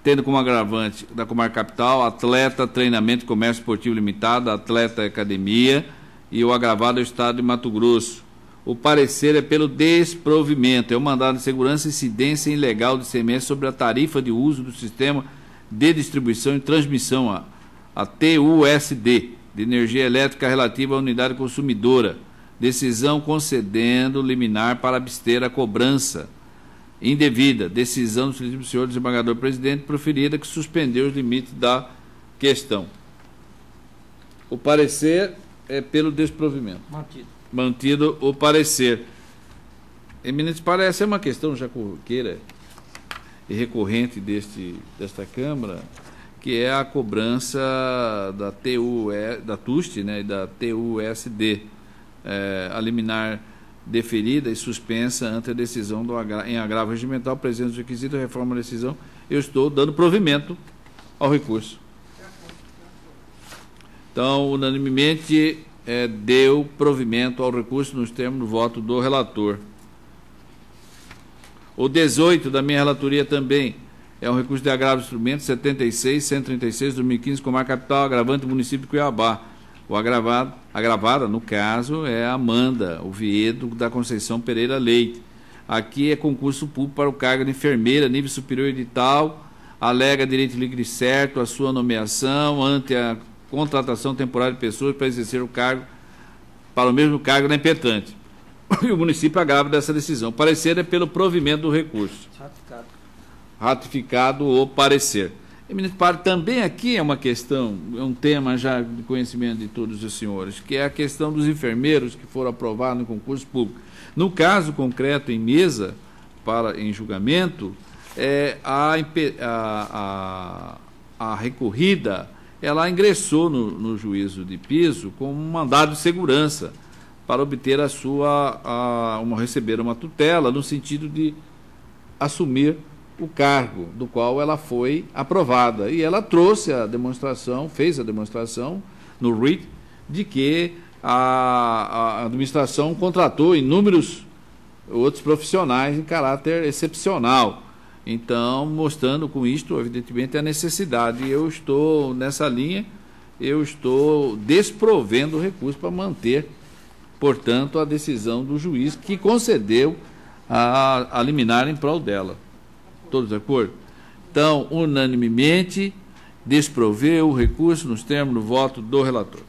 tendo como agravante da Comarca Capital, Atleta Treinamento e Comércio Esportivo Limitado, Atleta Academia, e o agravado é o Estado de Mato Grosso. O parecer é pelo desprovimento. É o mandado de segurança incidência ilegal do ICMS sobre a tarifa de uso do sistema de distribuição e transmissão, a TUSD, de energia elétrica relativa à unidade consumidora. Decisão concedendo liminar para abster a cobrança indevida. Decisão do senhor desembargador-presidente proferida que suspendeu os limites da questão. O parecer é pelo desprovimento. Mantido o parecer. Eminentes, parece uma questão já corriqueira e recorrente desta Câmara, que é a cobrança da TUST, né, e da TUSD, a liminar deferida e suspensa ante a decisão em agravo regimental, presença dos requisitos, reforma da decisão. Eu estou dando provimento ao recurso. Então, unanimemente, deu provimento ao recurso nos termos do voto do relator. O 18 da minha relatoria também é um recurso de agravo de instrumento 76.136 de 2015, Comarca Capital, agravante do município de Cuiabá. O agravada, no caso, é a Amanda Oviedo da Conceição Pereira Leite. Aqui é concurso público para o cargo de enfermeira, nível superior edital, alega direito líquido e certo a sua nomeação ante a contratação temporária de pessoas para exercer o cargo, para o mesmo cargo da impetente. E o município agrava dessa decisão. O parecer é pelo provimento do recurso. Ratificado o parecer. Eminente Padre, também aqui é uma questão, é um tema já de conhecimento de todos os senhores, que é a questão dos enfermeiros que foram aprovados no concurso público. No caso concreto, em mesa, em julgamento, a recorrida, ela ingressou no juízo de piso com um mandado de segurança para obter receber uma tutela no sentido de assumir o cargo do qual ela foi aprovada. E ela trouxe a demonstração, fez a demonstração no RIT, de que a administração contratou inúmeros outros profissionais em caráter excepcional. Então, mostrando com isto, evidentemente, a necessidade. Eu estou nessa linha, eu estou desprovendo o recurso para manter, portanto, a decisão do juiz que concedeu a liminar em prol dela. Todos de acordo? Então, unanimemente, desproveu o recurso nos termos do voto do relator.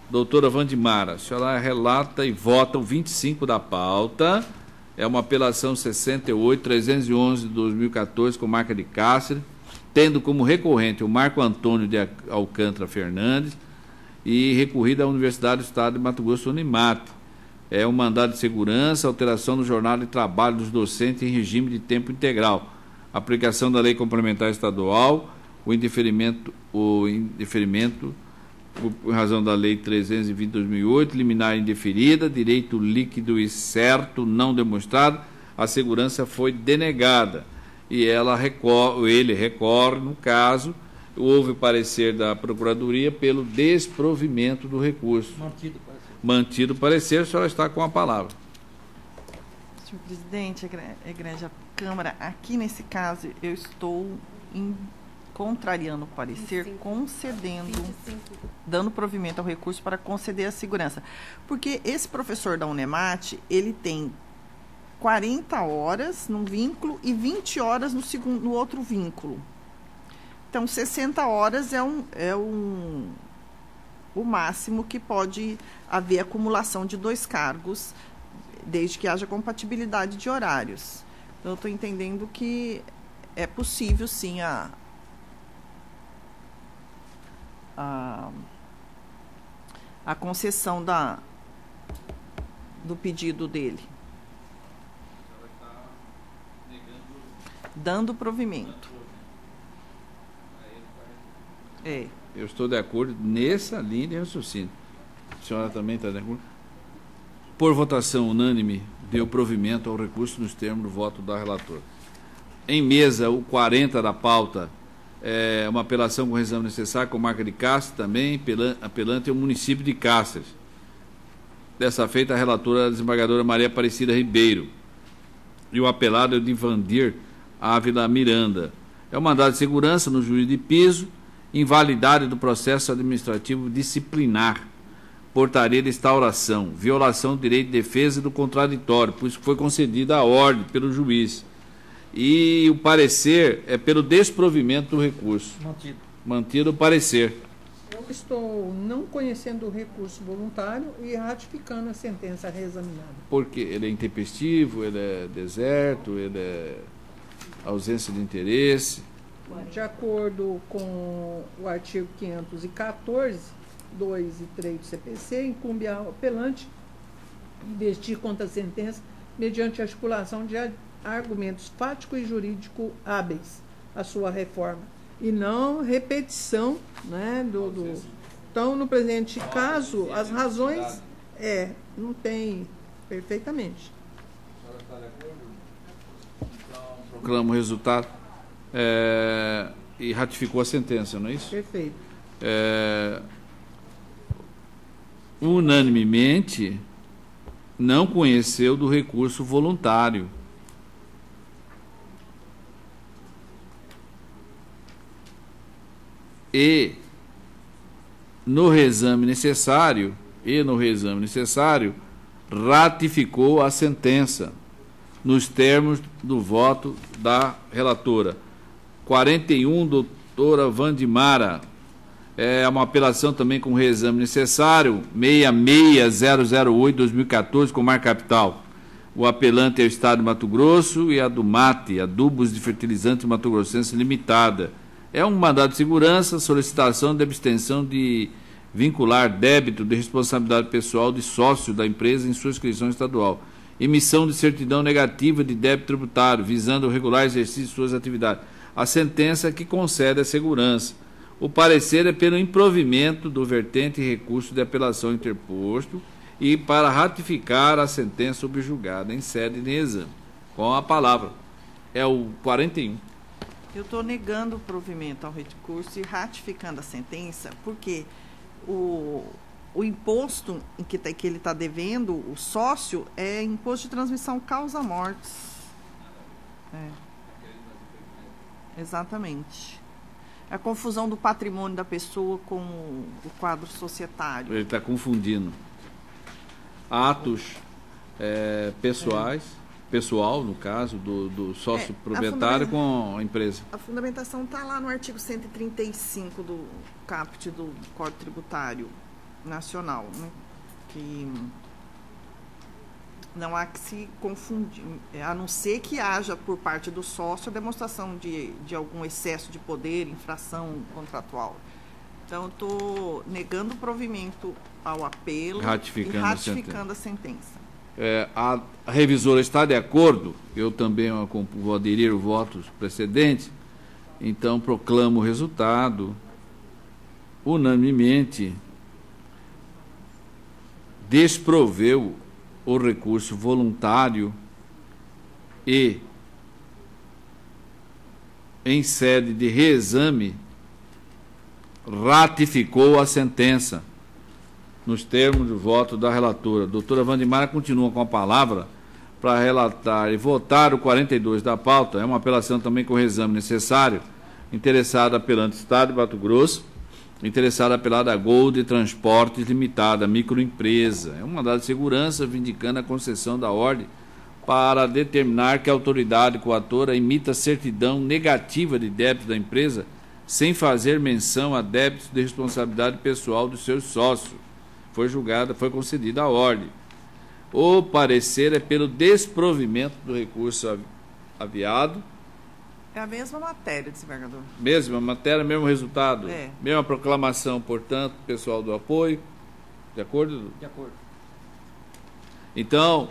Doutora Vandimara, a senhora relata e vota o 25 da pauta. É uma apelação 68.311 de 2014, com marca de Cáceres, tendo como recorrente o Marco Antônio de Alcântara Fernandes e recorrida à Universidade do Estado de Mato Grosso, Unimate. É um mandado de segurança, alteração do jornal de trabalho dos docentes em regime de tempo integral, aplicação da lei complementar estadual, o indeferimento por razão da lei 320 de 2008, liminar indeferida, direito líquido e certo não demonstrado, a segurança foi denegada e ele recorre, no caso, houve parecer da Procuradoria pelo desprovimento do recurso. Mantido o parecer, a senhora está com a palavra. Senhor presidente, Egrégia Câmara, aqui nesse caso eu estou contrariando o parecer, concedendo, dando provimento ao recurso para conceder a segurança. Porque esse professor da Unemate, ele tem 40 horas num vínculo e 20 horas no outro vínculo. Então, 60 horas o máximo que pode haver acumulação de 2 cargos, desde que haja compatibilidade de horários. Então, eu estou entendendo que é possível, sim, a concessão do pedido dele. Dando provimento. Eu estou de acordo nessa linha de raciocínio. A senhora também está de acordo? Por votação unânime, deu provimento ao recurso nos termos do voto da relatora. Em mesa, o 40 da pauta, é uma apelação com resolução necessária, com marca de Cáceres também, apelante é o município de Cáceres. Dessa feita, a relatora é a desembargadora Maria Aparecida Ribeiro. E o apelado é o de Vandir Ávila Miranda. É o mandado de segurança no juízo de piso, invalidade do processo administrativo disciplinar. portaria de instauração, violação do direito de defesa e do contraditório, por isso que foi concedida a ordem pelo juiz. E o parecer é pelo desprovimento do recurso. Mantido o parecer. Eu estou não conhecendo o recurso voluntário e ratificando a sentença reexaminada. Porque ele é intempestivo, ele é deserto, ele é ausência de interesse. De acordo com o artigo 514, 2 e 3 do CPC, incumbe ao apelante investir contra a sentença mediante articulação de argumentos fáticos e jurídicos hábeis à sua reforma, e não repetição, né, Então, no presente caso, as razões não tem perfeitamente. A senhora está de acordo? Então, proclamo o resultado e ratificou a sentença, não é isso? Perfeito. Unanimemente não conheceu do recurso voluntário. E no reexame necessário, ratificou a sentença nos termos do voto da relatora. 41, doutora Vandimara. É uma apelação também com reexame necessário, 66008-2014, com marca capital. O apelante é o Estado de Mato Grosso e a do MATE, Adubos de Fertilizante Mato Grossense Limitada. É um mandado de segurança, solicitação de abstenção de vincular débito de responsabilidade pessoal de sócio da empresa em sua inscrição estadual. Emissão de certidão negativa de débito tributário, visando o regular exercício de suas atividades. A sentença que concede a segurança. O parecer é pelo improvimento do vertente e recurso de apelação interposto e para ratificar a sentença subjugada em sede de exame. Com a palavra. É o 41. Eu estou negando o provimento ao recurso e ratificando a sentença, porque o imposto em que ele está devendo, o sócio, é imposto de transmissão causa-mortes. Exatamente. A confusão do patrimônio da pessoa com o quadro societário. Ele está confundindo atos pessoais, pessoal, no caso, do sócio proprietário com a empresa. A fundamentação está lá no artigo 135 do caput do Código Tributário Nacional, né? Que não há que se confundir, a não ser que haja por parte do sócio a demonstração de algum excesso de poder, infração contratual. Então, estou negando o provimento ao apelo e ratificando a sentença. A revisora está de acordo, eu também vou aderir os votos precedentes, então proclamo o resultado. Unanimemente desproveu o recurso voluntário e, em sede de reexame, ratificou a sentença nos termos do voto da relatora. A doutora Vandimara continua com a palavra para relatar e votar o 42 da pauta. É uma apelação também com reexame necessário. Interessado apelante Estado de Mato Grosso, interessado apelado a Gold Transportes Limitada, microempresa. É um mandado de segurança vindicando a concessão da ordem para determinar que a autoridade coatora emita certidão negativa de débito da empresa sem fazer menção a débitos de responsabilidade pessoal dos seus sócios. Foi concedida a ordem. O parecer é pelo desprovimento do recurso aviado. É a mesma matéria, desembargador. Mesma matéria, mesmo resultado? É. Mesma proclamação, portanto, pessoal do apoio. De acordo? De acordo. Então,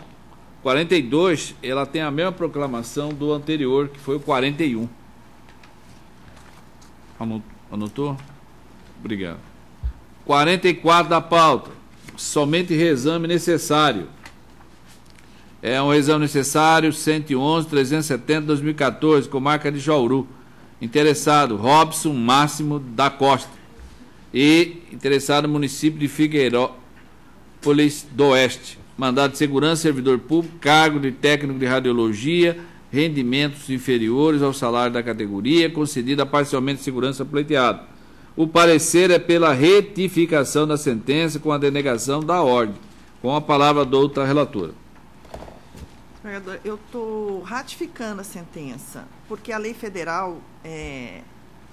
42, ela tem a mesma proclamação do anterior, que foi o 41. Anotou? Obrigado. 44 da pauta. Somente reexame necessário. É um exame necessário 111.370/2014, com marca de Jauru. Interessado, Robson Máximo da Costa. E interessado, município de Figueirópolis do Oeste. Mandado de segurança, servidor público, cargo de técnico de radiologia, rendimentos inferiores ao salário da categoria, concedida parcialmente segurança pleiteado. O parecer é pela retificação da sentença com a denegação da ordem. Com a palavra da outra relatora. Desembargador, eu estou ratificando a sentença, porque a lei federal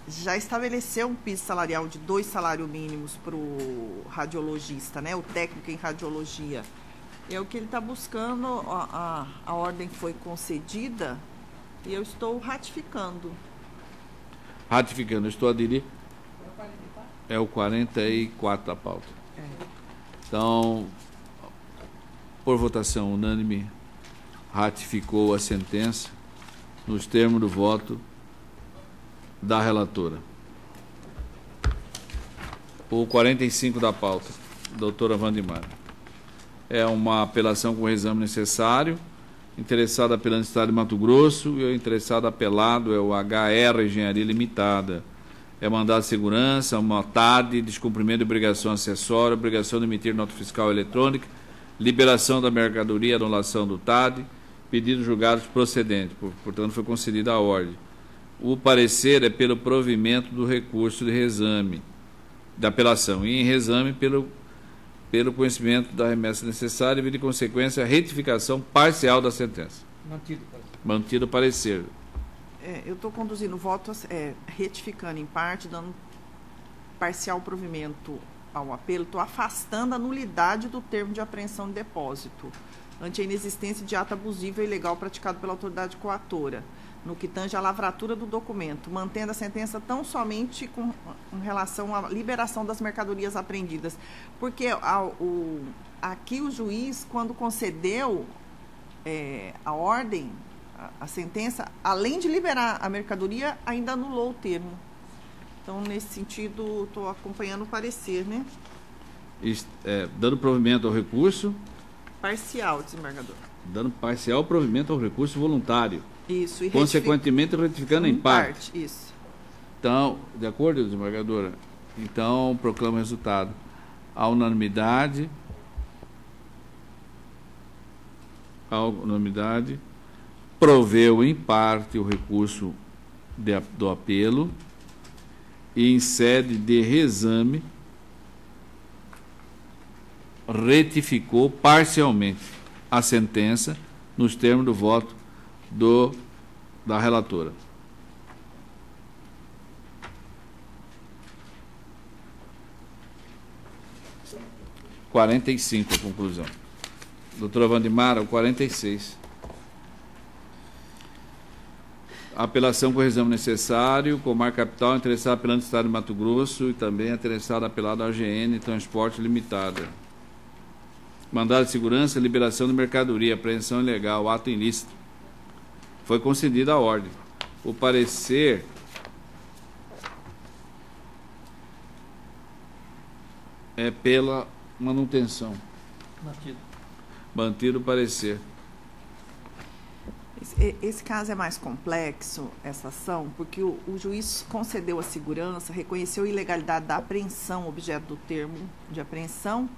já estabeleceu um piso salarial de 2 salários mínimos para o radiologista, né, o técnico em radiologia. É o que ele está buscando, a ordem foi concedida e eu estou ratificando. Ratificando, estou a aderir. É o 44 da pauta. Então, por votação unânime, ratificou a sentença nos termos do voto da relatora. O 45 da pauta, doutora Wandimar. É uma apelação com o exame necessário. Interessado apelante Estado de Mato Grosso e o interessado apelado é o HR Engenharia Limitada. É mandado de segurança, uma TAD, descumprimento de obrigação acessória, obrigação de emitir nota fiscal eletrônica, liberação da mercadoria, anulação do TAD, pedidos julgados procedentes. Portanto, foi concedida a ordem. O parecer é pelo provimento do recurso de reexame da apelação e em reexame pelo conhecimento da remessa necessária e, de consequência, a retificação parcial da sentença. Mantido o parecer. Eu estou conduzindo o voto, retificando em parte, dando parcial provimento ao apelo, estou afastando a nulidade do termo de apreensão de depósito, ante a inexistência de ato abusivo e ilegal praticado pela autoridade coatora, no que tange à lavratura do documento, mantendo a sentença tão somente com relação à liberação das mercadorias apreendidas. Porque aqui o juiz, quando concedeu a ordem, a sentença, além de liberar a mercadoria, ainda anulou o termo. Então, nesse sentido, estou acompanhando o parecer, né? Dando provimento ao recurso. Parcial, desembargador. Dando parcial provimento ao recurso voluntário. Isso. E consequentemente, retificando em parte. Isso. Então, de acordo, desembargadora? Então, proclamo o resultado. A unanimidade. Proveu em parte o recurso do apelo e, em sede de reexame, retificou parcialmente a sentença nos termos do voto da relatora. — 45 a conclusão. Doutora Wandimar, o 46. Apelação com o reexame necessário, com marca capital, interessado apelante do Estado de Mato Grosso e também interessado apelado à AGN Transporte Limitada. Mandado de segurança, liberação de mercadoria, apreensão ilegal, ato ilícito. Foi concedida a ordem. O parecer é pela manutenção. Mantido o parecer. Esse caso é mais complexo, essa ação, porque o juiz concedeu a segurança, reconheceu a ilegalidade da apreensão, objeto do termo de apreensão,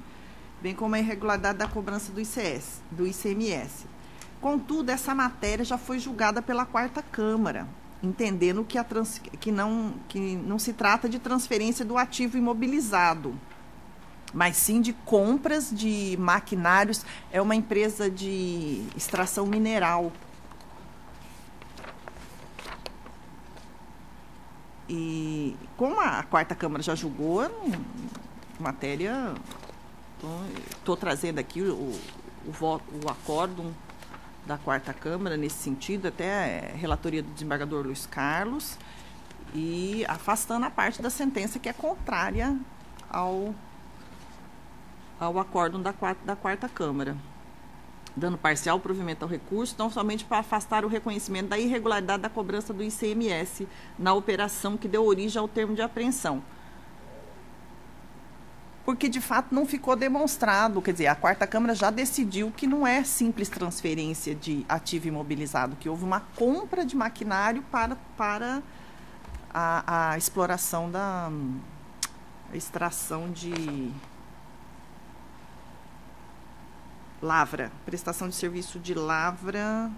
bem como a irregularidade da cobrança do ICMS. Contudo, essa matéria já foi julgada pela 4ª Câmara, entendendo que não se trata de transferência do ativo imobilizado, mas sim de compras de maquinários. É uma empresa de extração mineral. E como a 4ª Câmara já julgou, matéria, estou trazendo aqui o acórdão da 4ª Câmara nesse sentido, até a relatoria do desembargador Luiz Carlos, e afastando a parte da sentença que é contrária ao acórdão da 4ª Câmara, dando parcial provimento ao recurso, não somente para afastar o reconhecimento da irregularidade da cobrança do ICMS na operação que deu origem ao termo de apreensão. Porque, de fato, não ficou demonstrado, quer dizer, a 4ª Câmara já decidiu que não é simples transferência de ativo imobilizado, que houve uma compra de maquinário para a exploração da extração de lavra, prestação de serviço de lavra.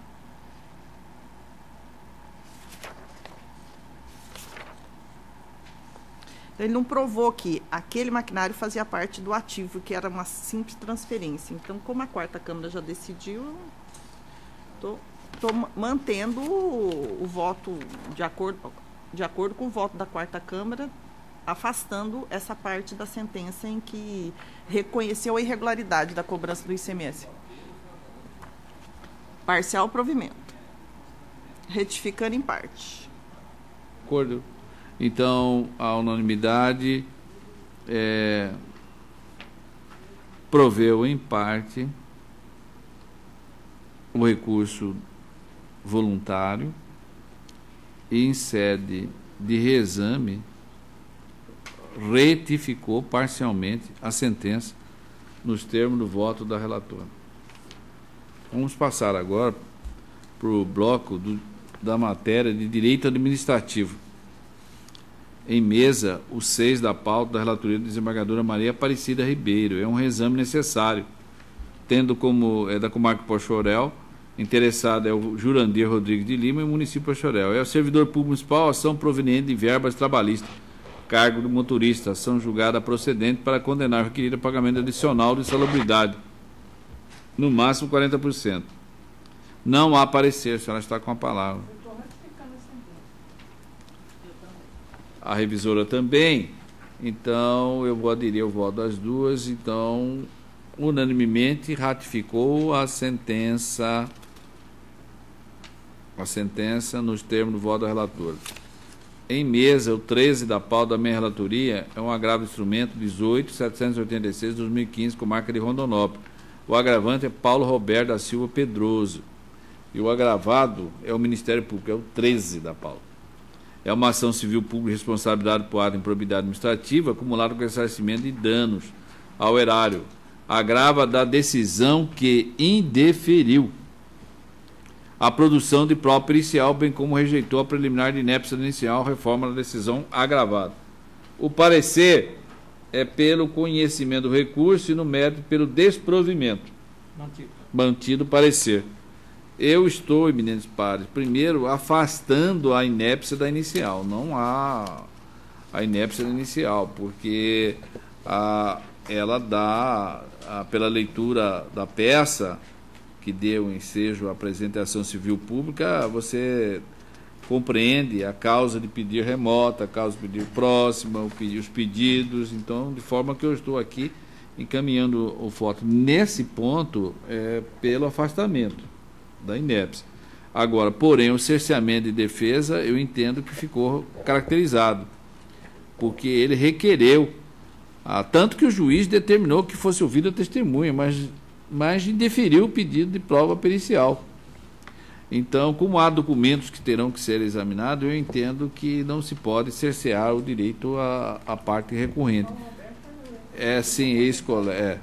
Ele não provou que aquele maquinário fazia parte do ativo, que era uma simples transferência. Então, como a quarta Câmara já decidiu, estou mantendo o voto de acordo com o voto da quarta Câmara, afastando essa parte da sentença em que reconheceu a irregularidade da cobrança do ICMS. Parcial provimento. Retificando em parte. Acordo. Então, a unanimidade proveu, em parte, o recurso voluntário e, em sede de reexame, retificou parcialmente a sentença nos termos do voto da relatora. Vamos passar agora para o bloco da matéria de direito administrativo. Em mesa, o 6 da pauta da relatoria da desembargadora Maria Aparecida Ribeiro. É um reexame necessário, tendo como da comarca Pochorel, interessado é o Jurandir Rodrigues de Lima e o município de Pochorel. É o servidor público municipal, ação proveniente de verbas trabalhistas, cargo do motorista, ação julgada procedente para condenar o requerido a pagamento adicional de insalubridade, no máximo 40%. Não há parecer, a senhora está com a palavra. A revisora também. Então, eu vou aderir ao voto das duas. Então, unanimemente ratificou a sentença nos termos do voto da relatora. Em mesa, o 13 da pauta da minha relatoria é um agravo de instrumento 18.786/2015, comarca de Rondonópolis. O agravante é Paulo Roberto da Silva Pedroso. E o agravado é o Ministério Público, é o 13 da pauta. É uma ação civil pública de responsabilidade por ato de improbidade administrativa acumulada com ressarcimento de danos ao erário. Agrava da decisão que indeferiu a produção de prova pericial, bem como rejeitou a preliminar de inépcia inicial, reforma da decisão agravada. O parecer é pelo conhecimento do recurso e no mérito pelo desprovimento. Mantido o parecer. Eu estou, eminentes pares, primeiro afastando a inépcia da inicial. Não há a inépcia da inicial, porque ela dá, pela leitura da peça que deu ensejo à apresentação civil pública, você compreende a causa de pedir remota, a causa de pedir próxima, os pedidos. Então, de forma que eu estou aqui encaminhando o voto nesse ponto pelo afastamento da inépcia. Agora, porém, o cerceamento de defesa, eu entendo que ficou caracterizado, porque ele requereu, tanto que o juiz determinou que fosse ouvida a testemunha, mas indeferiu o pedido de prova pericial. Então, como há documentos que terão que ser examinados, eu entendo que não se pode cercear o direito à parte recorrente. Sim, ex-colega.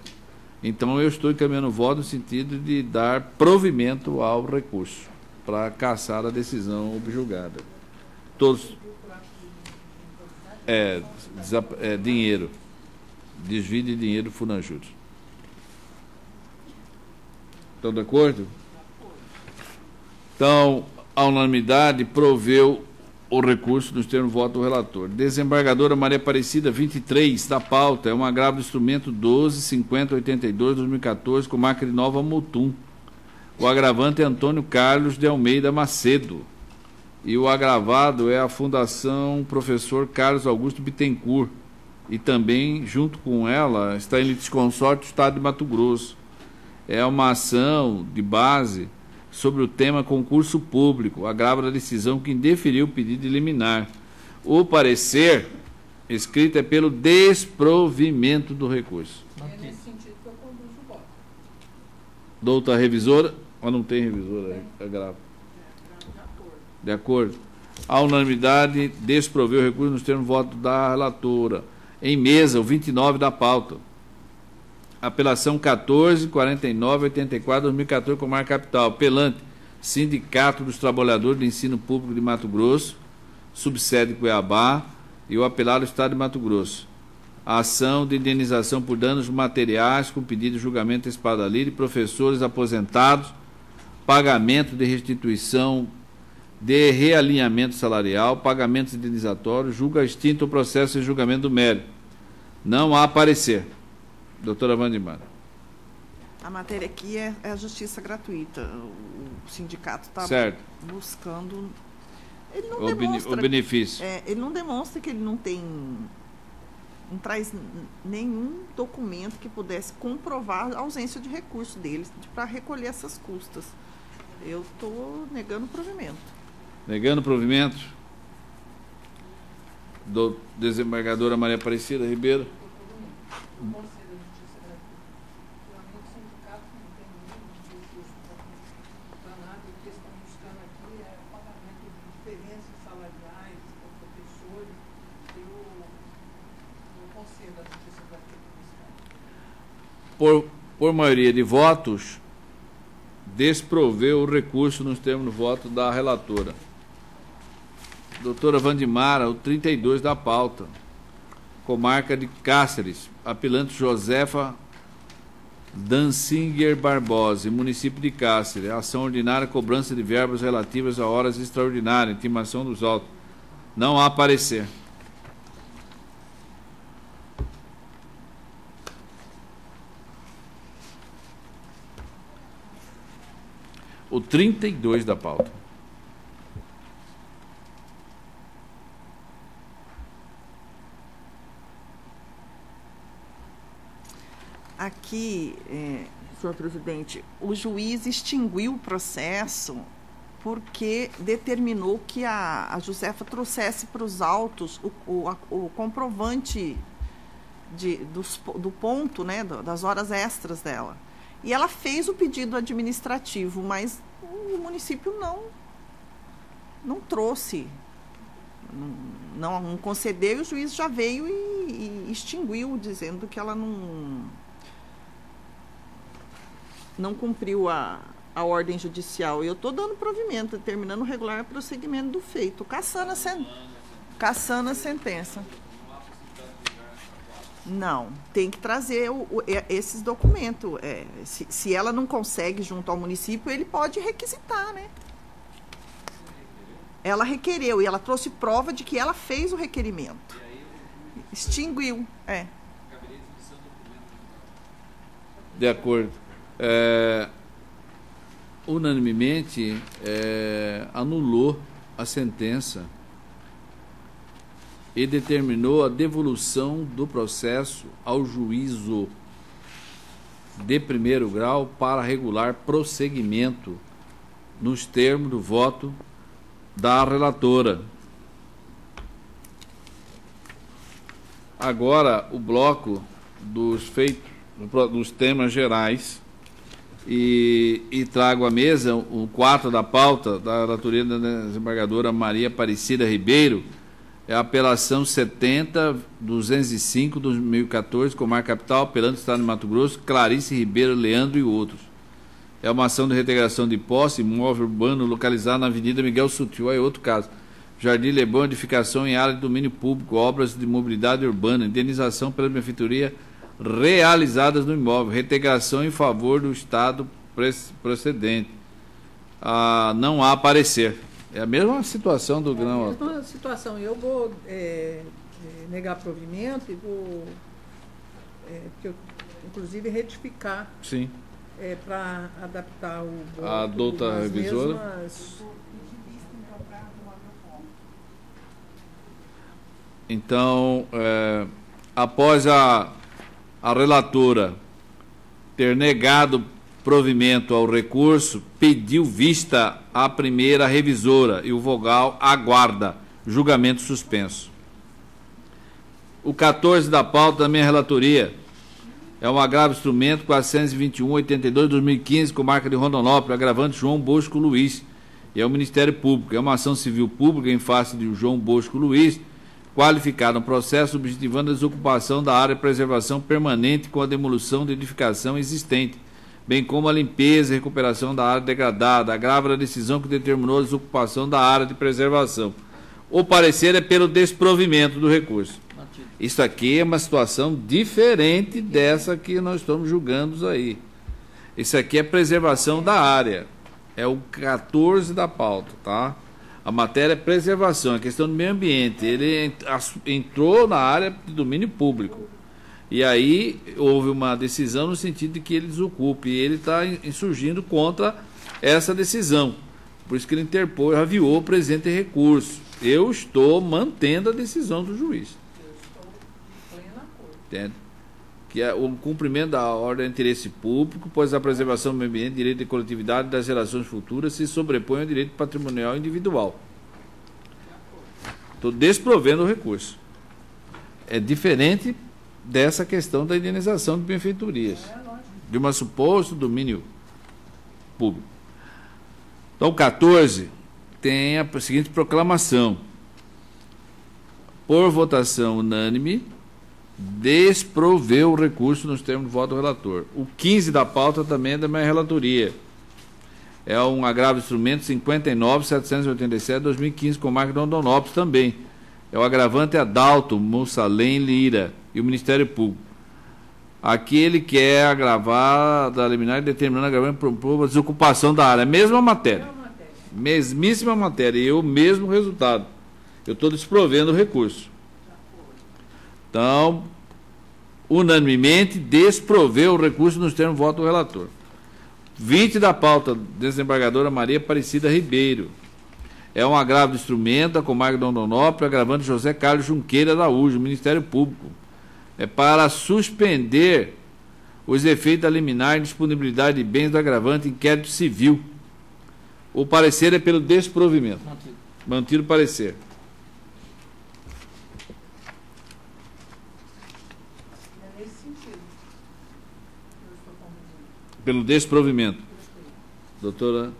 Então, eu estou encaminhando o voto no sentido de dar provimento ao recurso para cassar a decisão objulgada. Todos. Dinheiro. Desvio de dinheiro do Funanjur. Estão de acordo? Então, a unanimidade proveu o recurso nos termos do voto do relator. Desembargadora Maria Aparecida, 23, da pauta, é um agravo do instrumento 12.5082/2014, comarca de Nova Mutum. O agravante é Antônio Carlos de Almeida Macedo. E o agravado é a Fundação Professor Carlos Augusto Bittencourt. E também, junto com ela, está em litisconsórcio do Estado de Mato Grosso. É uma ação de base sobre o tema concurso público, agrava da decisão que indeferiu o pedido de liminar. O parecer escrito é pelo desprovimento do recurso. É nesse sentido que eu conduzo o voto. Doutora revisora, mas não tem revisora, agravo. De acordo. A unanimidade desproveu o recurso nos termos do voto da relatora. Em mesa, o 29 da pauta. Apelação 14.49.84/2014, comarca capital. Apelante, Sindicato dos Trabalhadores do Ensino Público de Mato Grosso, subsede Cuiabá, e o apelado Estado de Mato Grosso. A ação de indenização por danos materiais com pedido de julgamento espada livre, professores aposentados, pagamento de restituição de realinhamento salarial, pagamentos indenizatórios, julga extinto o processo de julgamento do mérito. Não há parecer. Doutora Wandimar. A matéria aqui é a justiça gratuita. O sindicato está buscando... Ele não demonstra... O benefício. Ele não demonstra que ele não tem... Não traz nenhum documento que pudesse comprovar a ausência de recurso deles para recolher essas custas. Eu estou negando o provimento. Negando o provimento? Do desembargadora Maria Aparecida Ribeiro. Por maioria de votos, desproveu o recurso nos termos do voto da relatora. Doutora Wandimara, o 32 da pauta. Comarca de Cáceres, apelante Josefa Dansinger Barbosa, município de Cáceres. Ação ordinária, cobrança de verbas relativas a horas extraordinárias, intimação dos autos. Não há parecer. O 32 da pauta. Aqui, senhor presidente, o juiz extinguiu o processo porque determinou que a Josefa trouxesse para os autos o comprovante do ponto, né, das horas extras dela. E ela fez o pedido administrativo, mas o município não trouxe, não concedeu, e o juiz já veio e extinguiu, dizendo que ela não cumpriu a ordem judicial. E eu estou dando provimento, determinando o regular prosseguimento do feito, cassando a sentença. Não, tem que trazer esses documentos. Se ela não consegue junto ao município, ele pode requisitar, né? Ela requereu e ela trouxe prova de que ela fez o requerimento. Extinguiu, De acordo. Unanimemente, anulou a sentença e determinou a devolução do processo ao juízo de primeiro grau para regular prosseguimento nos termos do voto da relatora. Agora, o bloco dos temas gerais, e trago à mesa o 4 da pauta da relatoria da desembargadora Maria Aparecida Ribeiro. É a apelação 70-205-2014, Comarca Capital, apelante do Estado de Mato Grosso, Clarice Ribeiro Leandro e outros. É uma ação de reintegração de posse, imóvel urbano localizado na Avenida Miguel Sutil. É outro caso. Jardim Leblon, edificação em área de domínio público, obras de mobilidade urbana, indenização pela benfeitoria realizadas no imóvel, reintegração em favor do Estado procedente. Não há parecer. É a mesma situação do grão. É a mesma situação. Eu vou negar provimento e vou, inclusive, retificar. Sim. Para adaptar o voto. A douta revisora. Então, após a relatora ter negado provimento ao recurso, pediu vista à primeira revisora e o vogal aguarda julgamento suspenso. O 14 da pauta da minha relatoria é um agravo instrumento 421-82-2015, comarca de Rondonópolis, agravante João Bosco Luiz, e é o Ministério Público. É uma ação civil pública em face de João Bosco Luiz, qualificado no processo objetivando a desocupação da área de preservação permanente com a demolição de edificação existente, bem como a limpeza e recuperação da área degradada, agrava a decisão que determinou a desocupação da área de preservação. O parecer é pelo desprovimento do recurso. Isso aqui é uma situação diferente dessa que nós estamos julgando aí. Isso aqui é preservação da área. É o 14 da pauta, tá? A matéria é preservação, a questão do meio ambiente. Ele entrou na área de domínio público. E aí houve uma decisão no sentido de que ele desocupe. E ele está insurgindo contra essa decisão. Por isso que ele interpôs, aviou o presente recurso. Eu estou mantendo a decisão do juiz. Eu estou de pleno acordo. Entende? Que é o cumprimento da ordem de interesse público, pois a preservação do meio ambiente, direito de coletividade das gerações futuras se sobrepõe ao direito patrimonial individual. Estou desprovendo o recurso. É diferente dessa questão da indenização de benfeitorias, de um suposto domínio público. Então, 14 tem a seguinte proclamação: por votação unânime, desproveu o recurso nos termos do voto do relator. O 15 da pauta também é da minha relatoria. É um agravo de instrumento 59.787/2015, com marca de Rondonópolis também. É o agravante Adalto Mussalem Lira e o Ministério Público. Aqui ele quer agravar da liminar determinando agravante por desocupação da área. Mesma matéria. Mesmíssima matéria. E o mesmo resultado. Eu estou desprovendo o recurso. Então, unanimemente, desproveu o recurso nos termos do voto do relator. 20 da pauta, desembargadora Maria Aparecida Ribeiro. É um agravo de instrumento da comarca de Rondonópolis, agravante José Carlos Junqueira Araújo, Ministério Público. É para suspender os efeitos da liminar em disponibilidade de bens do agravante em inquérito civil. O parecer é pelo desprovimento. Mantido o parecer. Pelo desprovimento. Doutora?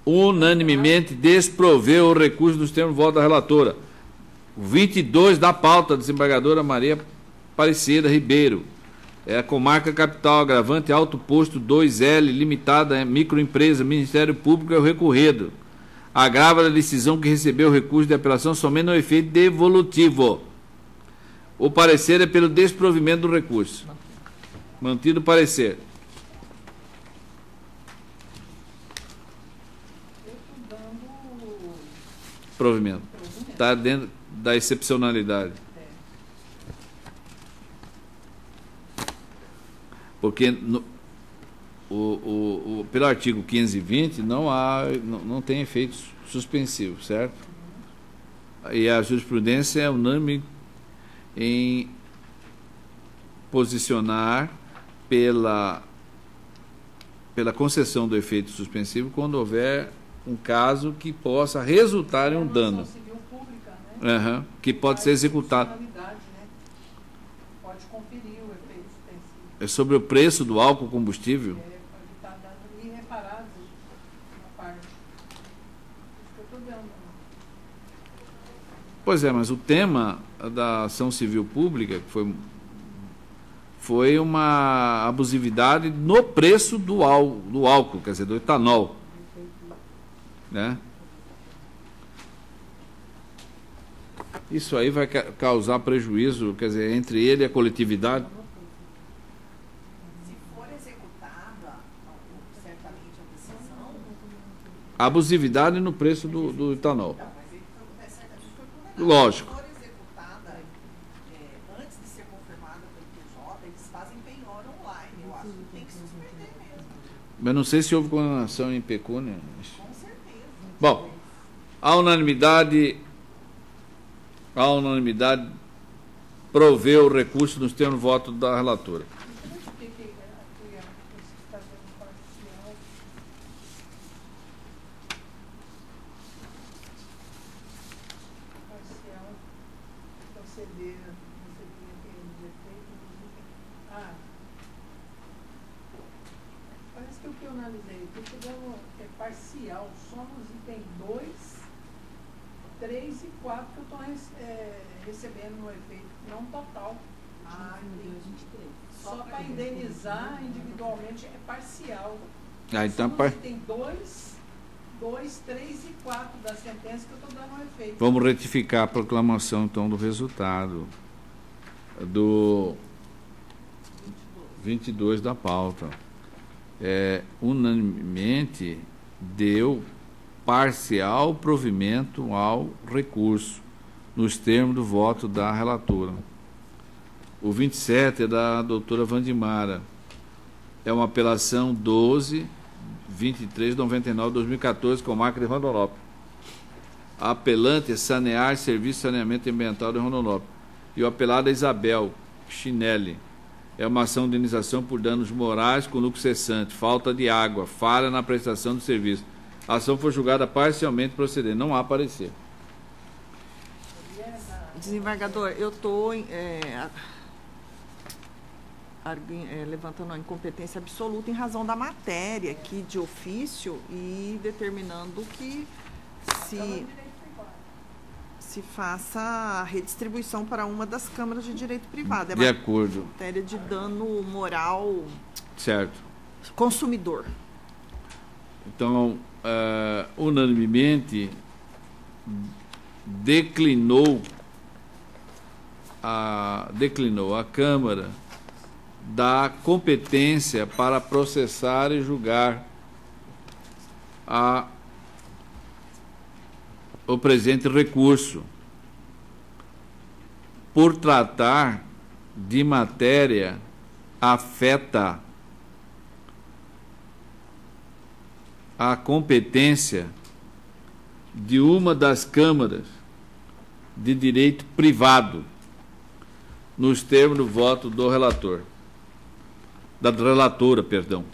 Unanimemente desproveu o recurso dos termos de voto da relatora. 22 da pauta, desembargadora Maria Aparecida Ribeiro. É a comarca capital, agravante Alto Posto 2L, limitada, microempresa, Ministério Público é o recorrido. Agrava a decisão que recebeu o recurso de apelação somente no efeito devolutivo. O parecer é pelo desprovimento do recurso. Mantido o parecer. Provimento. Está dentro da excepcionalidade. Porque pelo artigo 520 não tem efeito suspensivo, certo? E a jurisprudência é unânime em posicionar pela concessão do efeito suspensivo quando houver um caso que possa resultar em um dano. Civil pública, né? Que pode ser executado. Pode conferir o efeito suspensivo. É sobre o preço do álcool combustível? Pode estar dando irreparados na parte. Isso que eu estou dando. Pois é, mas o tema da ação civil pública foi uma abusividade no preço do álcool, quer dizer, do etanol. Né? Isso aí vai causar prejuízo, quer dizer, entre ele e a coletividade. Se for executada, certamente a decisão... Abusividade no preço do etanol. Não, mas ele certamente foi condenado. Lógico. Se for executada antes de ser confirmada pelo PJ, eles fazem penhora online. Eu acho que tem que suspender mesmo. Mas não sei se houve condenação em pecúnia. Com certeza. Bom, a unanimidade proveu o recurso nos termos de voto da relatora. Por que está dando parcial? Parcial, conceder, recebimento de efeito. Parece que o que eu analisei aqui é parcial, só nos itens 2, 3 e 4 que eu estou recebendo no efeito, não total. Entendi. Só para indenizar individualmente é parcial. Então, Só nos itens 2, 3 e 4 da sentença que eu estou dando um efeito. vamos retificar a proclamação, então, do resultado do 22 da pauta. Unanimemente deu parcial provimento ao recurso, nos termos do voto da relatora. O 27 é da doutora Vandimara. É uma apelação 12.2399/2014, com marca de Rondonópolis. A apelante é Sanear Serviço de Saneamento Ambiental de Rondonópolis. E o apelado é Isabel Chinelli. É uma ação de indenização por danos morais com lucro cessante, falta de água, falha na prestação do serviço. A ação foi julgada parcialmente procedente. Não há parecer. Desembargador, eu estou levantando a incompetência absoluta em razão da matéria aqui de ofício e determinando que se faça a redistribuição para uma das câmaras de direito privado. De acordo. Matéria de dano moral, certo, consumidor. Então, unanimemente declinou a Câmara da competência para processar e julgar o presente recurso, por tratar de matéria afeta a competência de uma das câmaras de direito privado, nos termos do voto do relator, da relatora, perdão.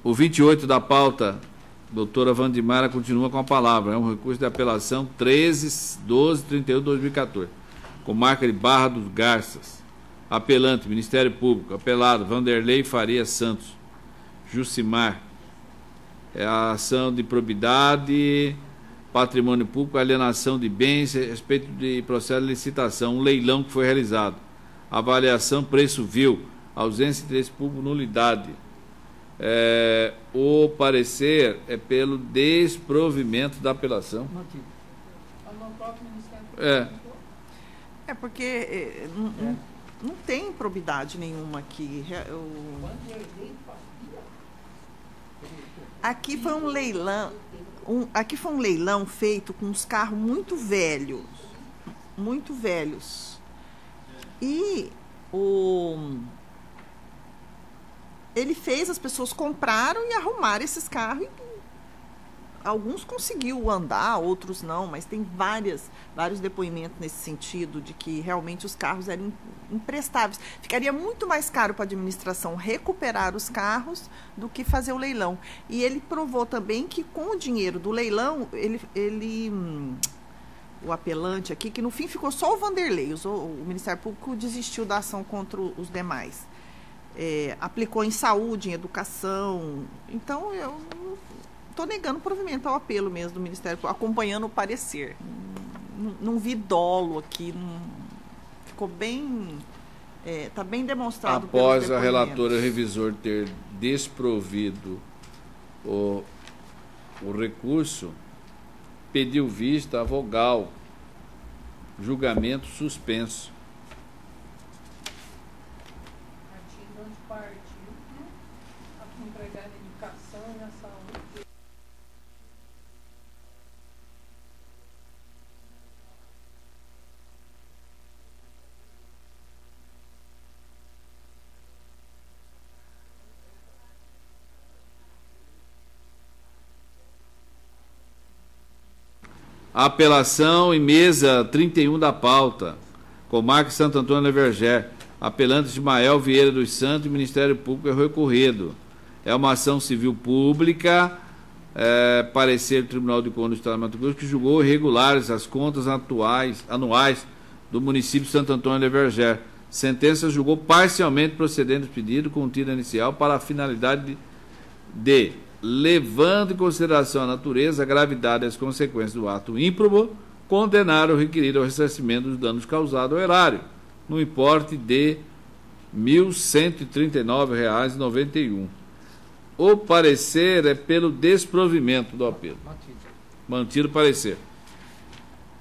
O 28 da pauta, doutora Vandimara continua com a palavra. É um recurso de apelação 13.12.31/2014, com marca de Barra dos Garças. Apelante, Ministério Público. Apelado, Vanderlei Faria Santos. Jucimar. É a ação de probidade, patrimônio público, alienação de bens, a respeito de processo de licitação, um leilão que foi realizado. Avaliação, preço vil, ausência de interesse público, nulidade. O parecer é pelo desprovimento da apelação. Porque não tem probidade nenhuma aqui. Aqui foi um leilão. Aqui foi um leilão feito com uns carros muito velhos. Muito velhos. E ele fez, as pessoas compraram e arrumaram esses carros. E alguns conseguiu andar, outros não, mas tem vários depoimentos nesse sentido, de que realmente os carros eram imprestáveis. Ficaria muito mais caro para a administração recuperar os carros do que fazer o leilão. E ele provou também que com o dinheiro do leilão, o apelante aqui, que no fim ficou só o Vanderlei, o Ministério Público desistiu da ação contra os demais. Aplicou em saúde, em educação. Então, eu estou negando o provimento ao apelo mesmo do Ministério Público, acompanhando o parecer. Não vi dolo aqui, ficou bem... Está bem demonstrado. Após a relatora e o revisor ter desprovido o recurso, pediu vista a vogal, julgamento suspenso. Apelação em mesa 31 da pauta, Comarca Santo Antônio da Vergé. Apelante Ismael Vieira dos Santos, Ministério Público é recorrido. É uma ação civil pública, parecer do Tribunal de Contas do Estado de Mato Grosso, que julgou irregulares as contas anuais do município de Santo Antônio da Vergé. Sentença julgou parcialmente procedente do pedido contido inicial para a finalidade de levando em consideração a natureza, a gravidade e as consequências do ato ímprobo, condenar o requerido ao ressarcimento dos danos causados ao erário, no importe de R$ 1.139,91. O parecer é pelo desprovimento do apelo. Mantido o parecer.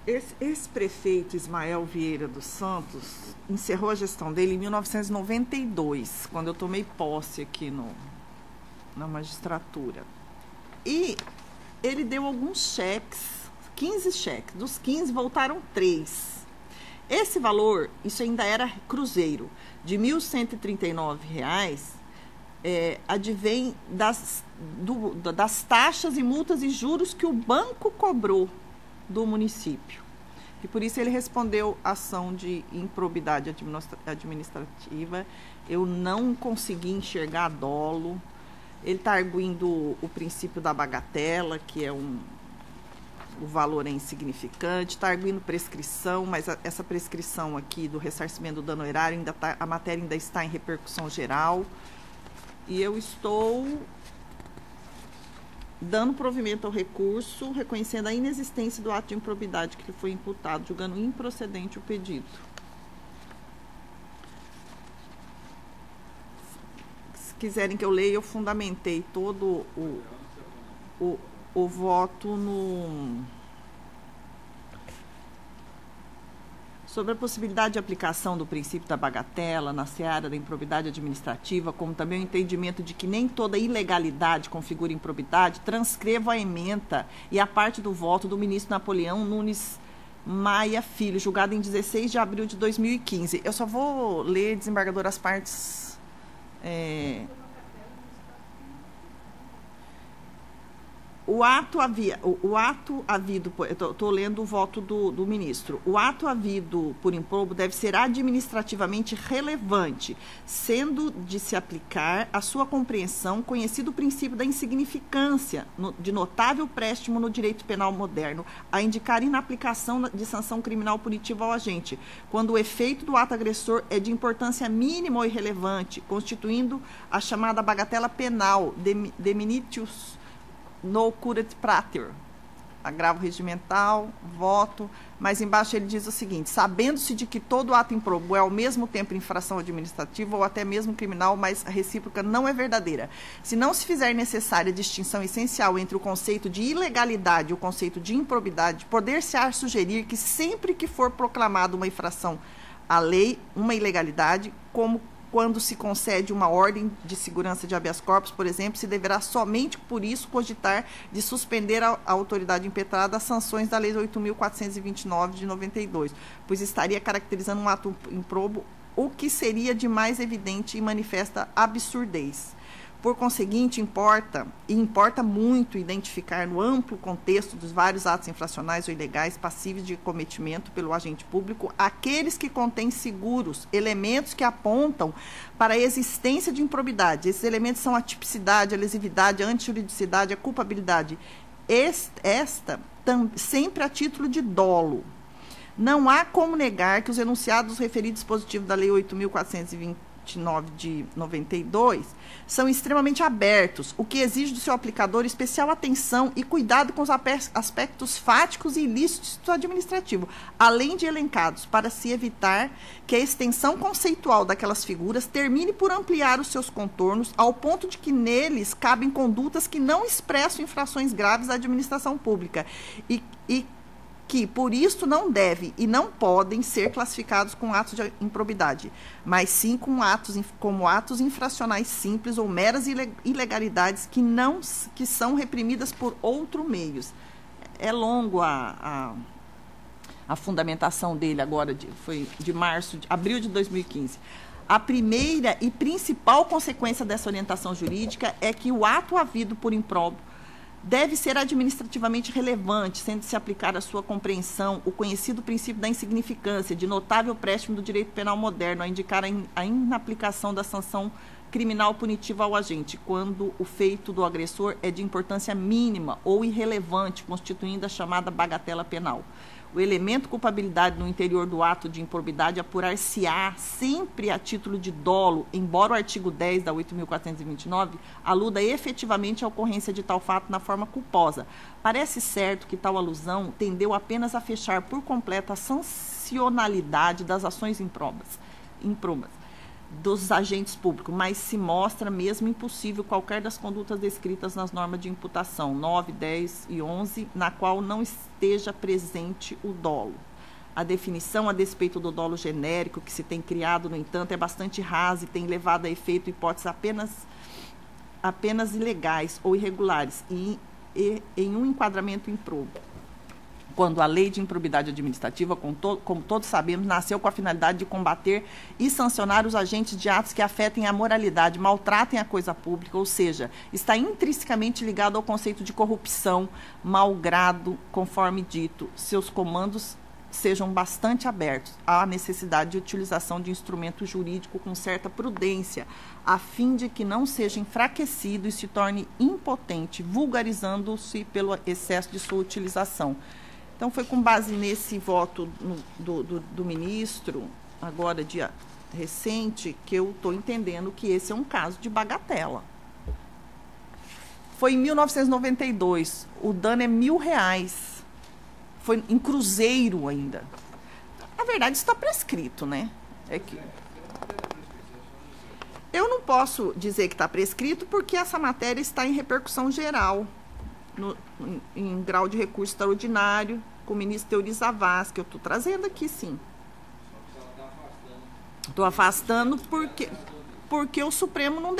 Esse prefeito Ismael Vieira dos Santos encerrou a gestão dele em 1992, quando eu tomei posse aqui na magistratura. E ele deu alguns cheques, 15 cheques. Dos 15, voltaram 3. Esse valor, isso ainda era cruzeiro, de R$ 1.139, advém das taxas e multas e juros que o banco cobrou do município. E por isso ele respondeu ação de improbidade administrativa. Eu não consegui enxergar dolo. Ele está arguindo o princípio da bagatela, que é o valor é insignificante, está arguindo prescrição, mas essa prescrição aqui do ressarcimento do dano erário, a matéria ainda está em repercussão geral. E eu estou dando provimento ao recurso, reconhecendo a inexistência do ato de improbidade que lhe foi imputado, julgando improcedente o pedido. Se quiserem que eu leia, eu fundamentei todo o voto sobre a possibilidade de aplicação do princípio da bagatela na seara da improbidade administrativa, como também o entendimento de que nem toda ilegalidade configura improbidade, transcrevo a ementa e a parte do voto do ministro Napoleão Nunes Maia Filho, julgado em 16 de abril de 2015. Eu só vou ler, desembargador, as partes... O ato havido, estou lendo o voto do ministro, o ato havido por improbo deve ser administrativamente relevante, sendo de se aplicar à sua compreensão conhecido o princípio da insignificância de notável préstimo no direito penal moderno, a indicar inaplicação de sanção criminal punitiva ao agente, quando o efeito do ato agressor é de importância mínima ou irrelevante, constituindo a chamada bagatela penal, deminitius no curat prater, agravo regimental, voto, mas embaixo ele diz o seguinte: sabendo-se de que todo ato improbo é ao mesmo tempo infração administrativa ou até mesmo criminal, mas a recíproca não é verdadeira. Se não se fizer necessária a distinção essencial entre o conceito de ilegalidade e o conceito de improbidade, poder-se-á sugerir que sempre que for proclamada uma infração à lei, uma ilegalidade, como quando se concede uma ordem de segurança de habeas corpus, por exemplo, se deverá somente por isso cogitar de suspender a autoridade impetrada as sanções da Lei 8.429 de 92, pois estaria caracterizando um ato improbo, o que seria de mais evidente e manifesta absurdez. Por conseguinte, importa muito identificar no amplo contexto dos vários atos infracionais ou ilegais passíveis de cometimento pelo agente público aqueles que contêm seguros, elementos que apontam para a existência de improbidade. Esses elementos são a tipicidade, a lesividade, a antijuridicidade, a culpabilidade. Sempre a título de dolo. Não há como negar que os enunciados dos referidos dispositivos da Lei 8.429 de 92 são extremamente abertos, o que exige do seu aplicador especial atenção e cuidado com os aspectos fáticos e ilícitos do administrativo, além de elencados, para se evitar que a extensão conceitual daquelas figuras termine por ampliar os seus contornos ao ponto de que neles cabem condutas que não expressam infrações graves à administração pública e que, por isso, não devem e não podem ser classificados com atos de improbidade, mas sim como atos infracionais simples ou meras ilegalidades que são reprimidas por outros meios. É longo a fundamentação dele agora, foi de abril de 2015. A primeira e principal consequência dessa orientação jurídica é que o ato havido por improbo deve ser administrativamente relevante, sendo se aplicar à sua compreensão o conhecido princípio da insignificância, de notável préstimo do direito penal moderno, a indicar a inaplicação da sanção criminal punitiva ao agente, quando o feito do agressor é de importância mínima ou irrelevante, constituindo a chamada bagatela penal. O elemento culpabilidade no interior do ato de improbidade apurar-se-á sempre a título de dolo, embora o artigo 10 da 8.429 aluda efetivamente à ocorrência de tal fato na forma culposa. Parece certo que tal alusão tendeu apenas a fechar por completo a sancionalidade das ações improbas dos agentes públicos, mas se mostra mesmo impossível qualquer das condutas descritas nas normas de imputação 9, 10 e 11, na qual não esteja presente o dolo. A definição a despeito do dolo genérico que se tem criado, no entanto, é bastante rasa e tem levado a efeito hipóteses apenas ilegais ou irregulares em um enquadramento improbo. Quando a lei de improbidade administrativa, como todos sabemos, nasceu com a finalidade de combater e sancionar os agentes de atos que afetem a moralidade, maltratem a coisa pública, ou seja, está intrinsecamente ligado ao conceito de corrupção, malgrado, conforme dito, seus comandos sejam bastante abertos à necessidade de utilização de instrumento jurídico com certa prudência, a fim de que não seja enfraquecido e se torne impotente, vulgarizando-se pelo excesso de sua utilização. Então, foi com base nesse voto do ministro, agora dia recente, que eu estou entendendo que esse é um caso de bagatela. Foi em 1992, o dano é R$1.000, foi em cruzeiro ainda. Na verdade, está prescrito, né? É que eu não posso dizer que está prescrito porque essa matéria está em repercussão geral. Em grau de recurso extraordinário, com o ministro Teori Zavascki, que eu estou trazendo aqui, sim. Estou afastando porque o Supremo não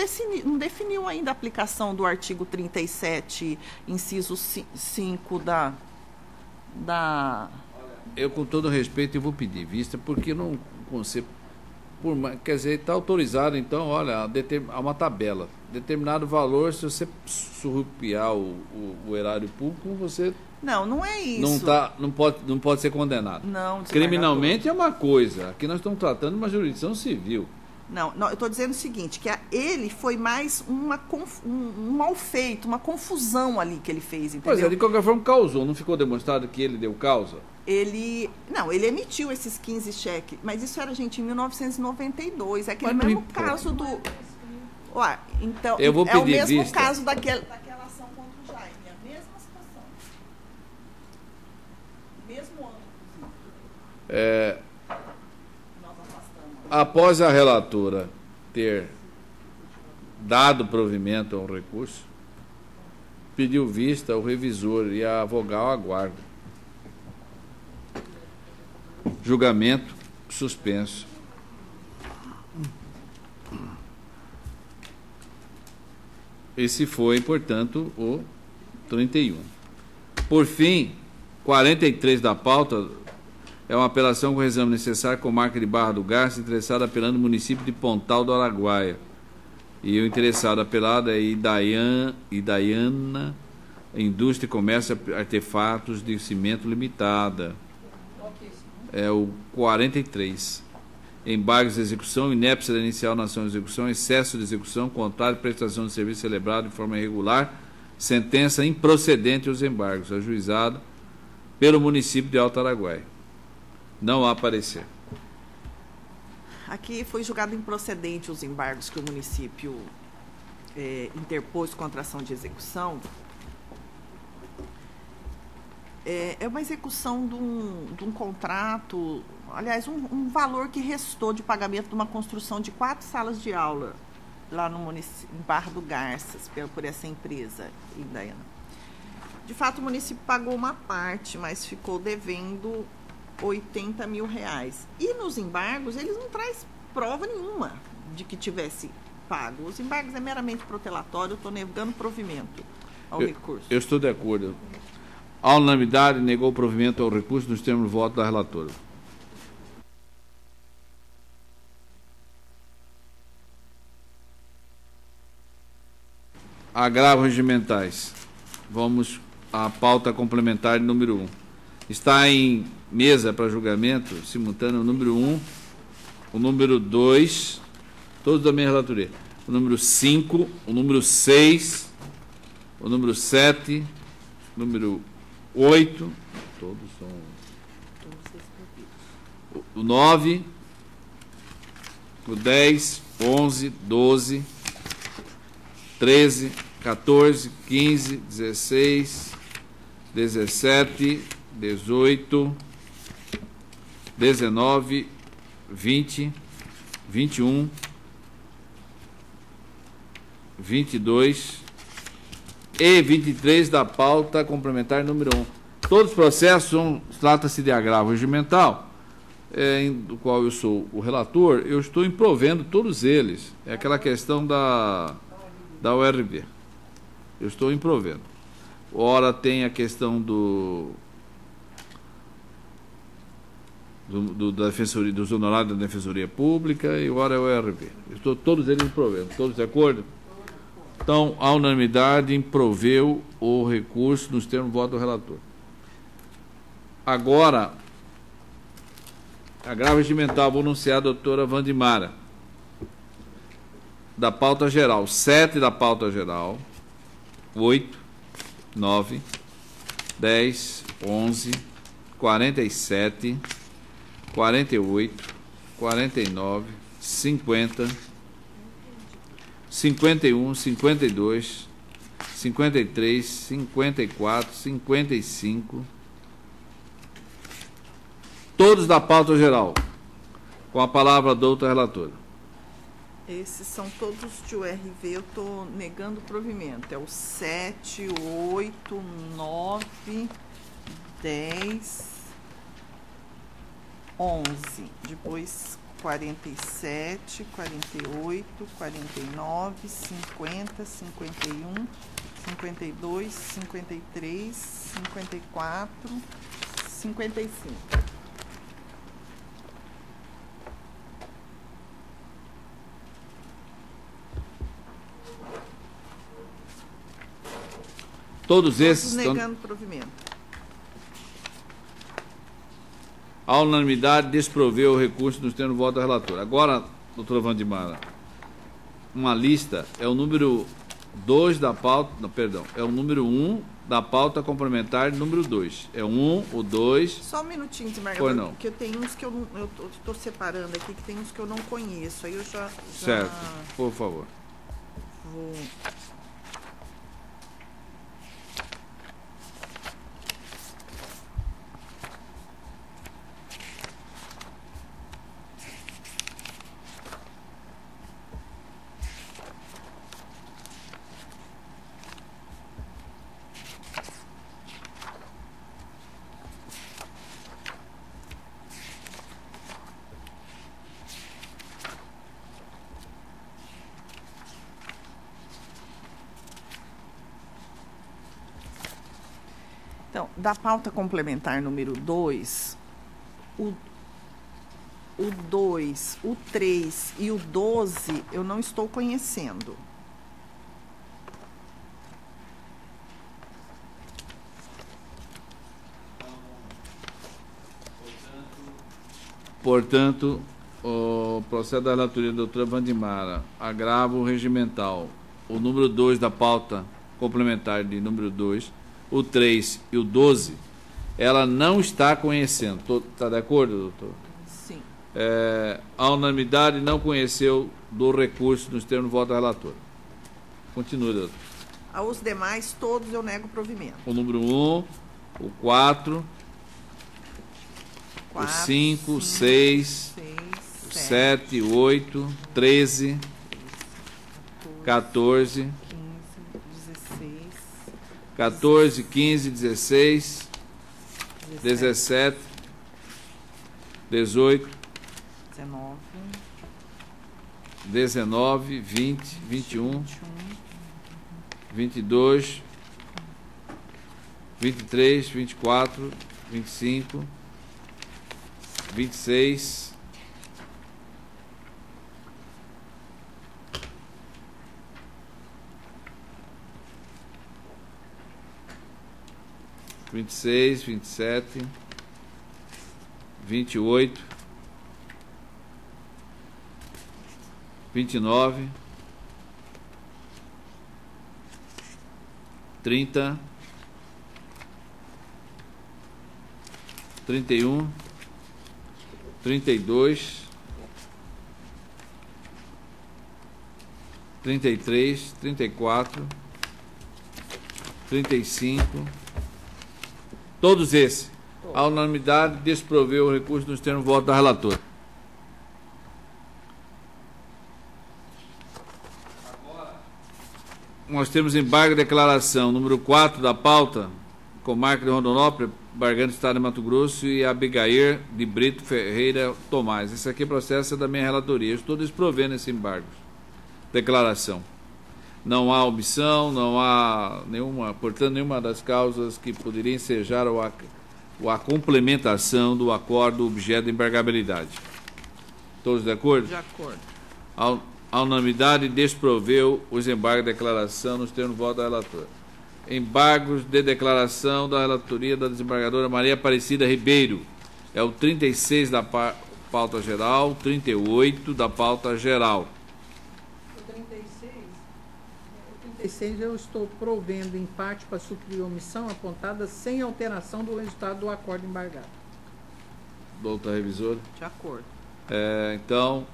definiu ainda a aplicação do artigo 37, inciso 5 da... Eu, com todo respeito, eu vou pedir vista, porque não consigo... Quer dizer, está autorizado, então, olha, há uma tabela. Determinado valor, se você surrupiar o erário público, você... Não é isso. Não pode ser condenado. Não, criminalmente é uma coisa. Aqui nós estamos tratando de uma jurisdição civil. Não, eu estou dizendo o seguinte, que ele foi mais um mal feito, uma confusão ali que ele fez, entendeu? Pois é, de qualquer forma causou. Não ficou demonstrado que ele deu causa? Ele emitiu esses 15 cheques, mas isso era, gente, em 1992. É aquele mesmo caso do... Ué, então, eu vou pedir o mesmo vista. caso daquela ação contra o Jaime, é a mesma situação. Mesmo ano, inclusive. Nós afastamos. Após a relatora ter dado provimento ao recurso, pediu vista ao revisor e a vogal aguarda. Julgamento suspenso. Esse foi, portanto, o 31. Por fim, 43 da pauta é uma apelação com o exame necessário com marca de Barra do Garça, interessado apelando no município de Pontal do Araguaia. E o interessado apelado é Idaiana Indústria e Comércio Artefatos de Cimento Limitada. É o 43. Embargos de execução, inépcia da inicial na ação de execução, excesso de execução, contrário, prestação de serviço celebrado de forma irregular, sentença improcedente aos embargos, ajuizado pelo município de Alto Araguaia. Não há parecer. Aqui foi julgado improcedente os embargos que o município interpôs contra a ação de execução. É uma execução de um contrato, aliás, um valor que restou de pagamento de uma construção de 4 salas de aula lá no município, em Barra do Garças, por essa empresa, Indaiana. De fato, o município pagou uma parte, mas ficou devendo R$80 mil. E nos embargos, eles não trazem prova nenhuma de que tivesse pago. Os embargos é meramente protelatório, eu estou negando provimento ao recurso. Eu estou de acordo. A unanimidade negou o provimento ao recurso nos termos do voto da relatora. Agravos regimentais. Vamos à pauta complementar número 1. Está em mesa para julgamento simultâneo o número 1, o número 2, todos da minha relatoria, o número 5, o número 6, o número 7, o número 8, todos são o 9, o 10, 11, 12, 13, 14, 15, 16, 17, 18, 19, 20, 21, 22 e 23 da pauta complementar número 1. Todos os processos trata-se de agravo regimental, do qual eu sou o relator. Eu estou improvendo todos eles. É aquela questão da URB. Eu estou improvendo. ora tem a questão da defensoria, dos honorários da Defensoria Pública, e ora é o ERV. Todos eles proveram. Todos de acordo? Então, a unanimidade proveu o recurso nos termos do voto do relator. Agora, agravo regimental, vou anunciar a doutora Wandimara, da pauta geral. 7 da pauta geral, 8, 9, 10, 11, 47, 48, 49, 50, 51, 52, 53, 54, 55, todos da pauta geral. Com a palavra a doutora relatora. Esses são todos de URV, eu estou negando provimento. É o 7, 8, 9, 10, 11. Depois 47, 48, 49, 50, 51, 52, 53, 54, 55. Todos esses negando provimento. A unanimidade desproveu o recurso nos termos do voto da relatora. Agora, doutora Wandimara, uma lista é o número 2 da pauta, não, perdão, é o número 1 da pauta complementar número 2. É o 1, o 2. Só um minutinho, desembargador, porque eu tenho uns que eu estou separando aqui, que tem uns que eu não conheço. Aí eu já certo, por favor. Vou... Então, da pauta complementar número 2, o 2, o 3 e o 12 eu não estou conhecendo. Portanto, o processo da relatoria da doutora Wandimara, agravo regimental, o número 2 da pauta complementar de número 2, o 3 e o 12, ela não está conhecendo. Está de acordo, doutor? Sim. A unanimidade não conheceu do recurso nos termos do voto da relatora. Continue, doutor. Aos demais, todos eu nego provimento. O número 1, o 4, o 5, 6, o 7, 8, 13, 14, 14, 15, 16, 17, 18, 19, 20, 21, 22, 23, 24, 25, 26, 26, 27, 28, 29, 30, 31, 32, 33, 34, 35. Todos esses. A unanimidade desproveu o recurso nos termos do voto da relatora. Agora, nós temos embargo de declaração número 4 da pauta, comarca de Rondonópolis, Barganha do Estado de Mato Grosso, e Abigail de Brito Ferreira Tomás. Esse aqui é processo da minha relatoria. Eu estou desprovendo esse embargo. Declaração. Não há omissão, não há nenhuma, portanto, nenhuma das causas que poderia ensejar a complementação do acordo objeto de embargabilidade. Todos de acordo? De acordo. A unanimidade desproveu os embargos de declaração nos termos do voto da relatora. Embargos de declaração da relatoria da desembargadora Maria Aparecida Ribeiro. É o 36 da pauta geral, 38 da pauta geral. O 36 eu estou provendo em parte para suprir omissão apontada sem alteração do resultado do acordo embargado. Doutora revisora? De acordo. Então,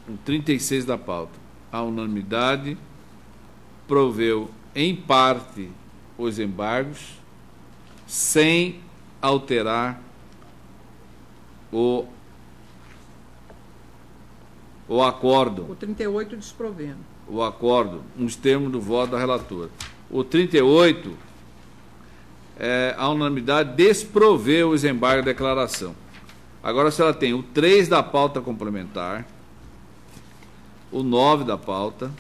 o 36 da pauta. A unanimidade proveu em parte os embargos sem alterar o acórdão. O 38 desprovendo. O acórdão, nos termos do voto da relatora. O 38, a unanimidade desproveu os embargos de declaração. Agora, se ela tem o 3 da pauta complementar, o 9 da pauta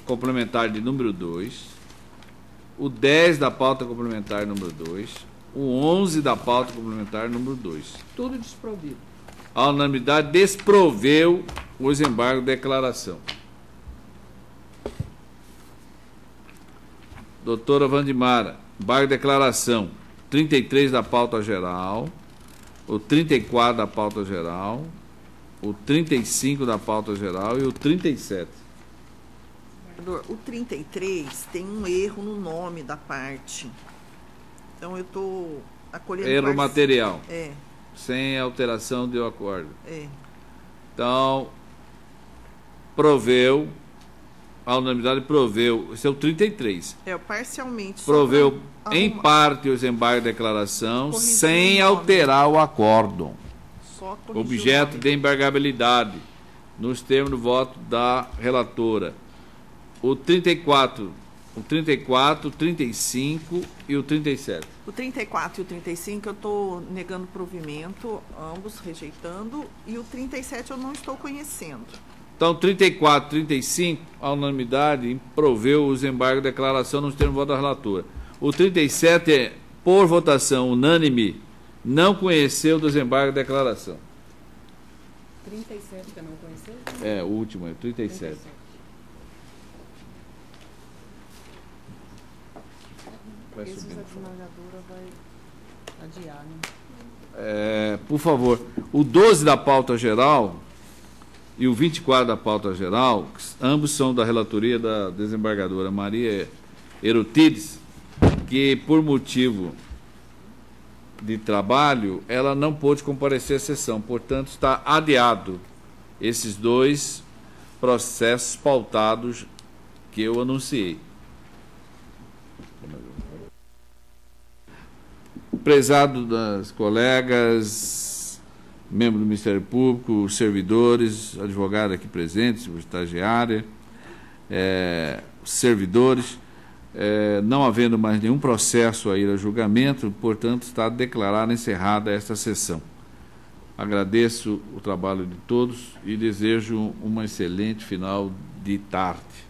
complementar de número 2, o 10 da pauta complementar número 2, o 11 da pauta complementar número 2. Tudo desprovido. A unanimidade desproveu os embargos de declaração. Doutora Wandimara, embargo de declaração, 33 da pauta geral, o 34 da pauta geral, o 35 da pauta geral e o 37. O 33 tem um erro no nome da parte. Então, eu estou acolhendo... Erro material. É. Sem alteração do acordo. É. Então, proveu, a unanimidade proveu, esse é o 33. Parcialmente. Proveu em parte os embargos de declaração Corrigiu sem o nome. alterar o acórdão. Só corrigiu Objeto o nome. de embargabilidade, nos termos do voto da relatora. O 34, o 35 e o 37. O 34 e o 35 eu estou negando provimento, ambos rejeitando, e o 37 eu não estou conhecendo. Então, 34 e 35, a unanimidade proveu os embargos de declaração nos termos do voto da relatora. O 37, por votação unânime, não conheceu dos embargos de declaração. 37 que não conheceu? O último, é 37. Vai Esse subindo. a desembargadora vai adiar, né? Por favor, o 12 da pauta geral e o 24 da pauta geral, ambos são da relatoria da desembargadora Maria Erotides, que por motivo de trabalho, ela não pôde comparecer à sessão, portanto está adiado esses dois processos pautados que eu anunciei. Prezado das colegas, membros do Ministério Público, servidores, advogado aqui presentes, estagiária, servidores, não havendo mais nenhum processo a ir a julgamento, portanto, está declarada encerrada esta sessão. Agradeço o trabalho de todos e desejo uma excelente final de tarde.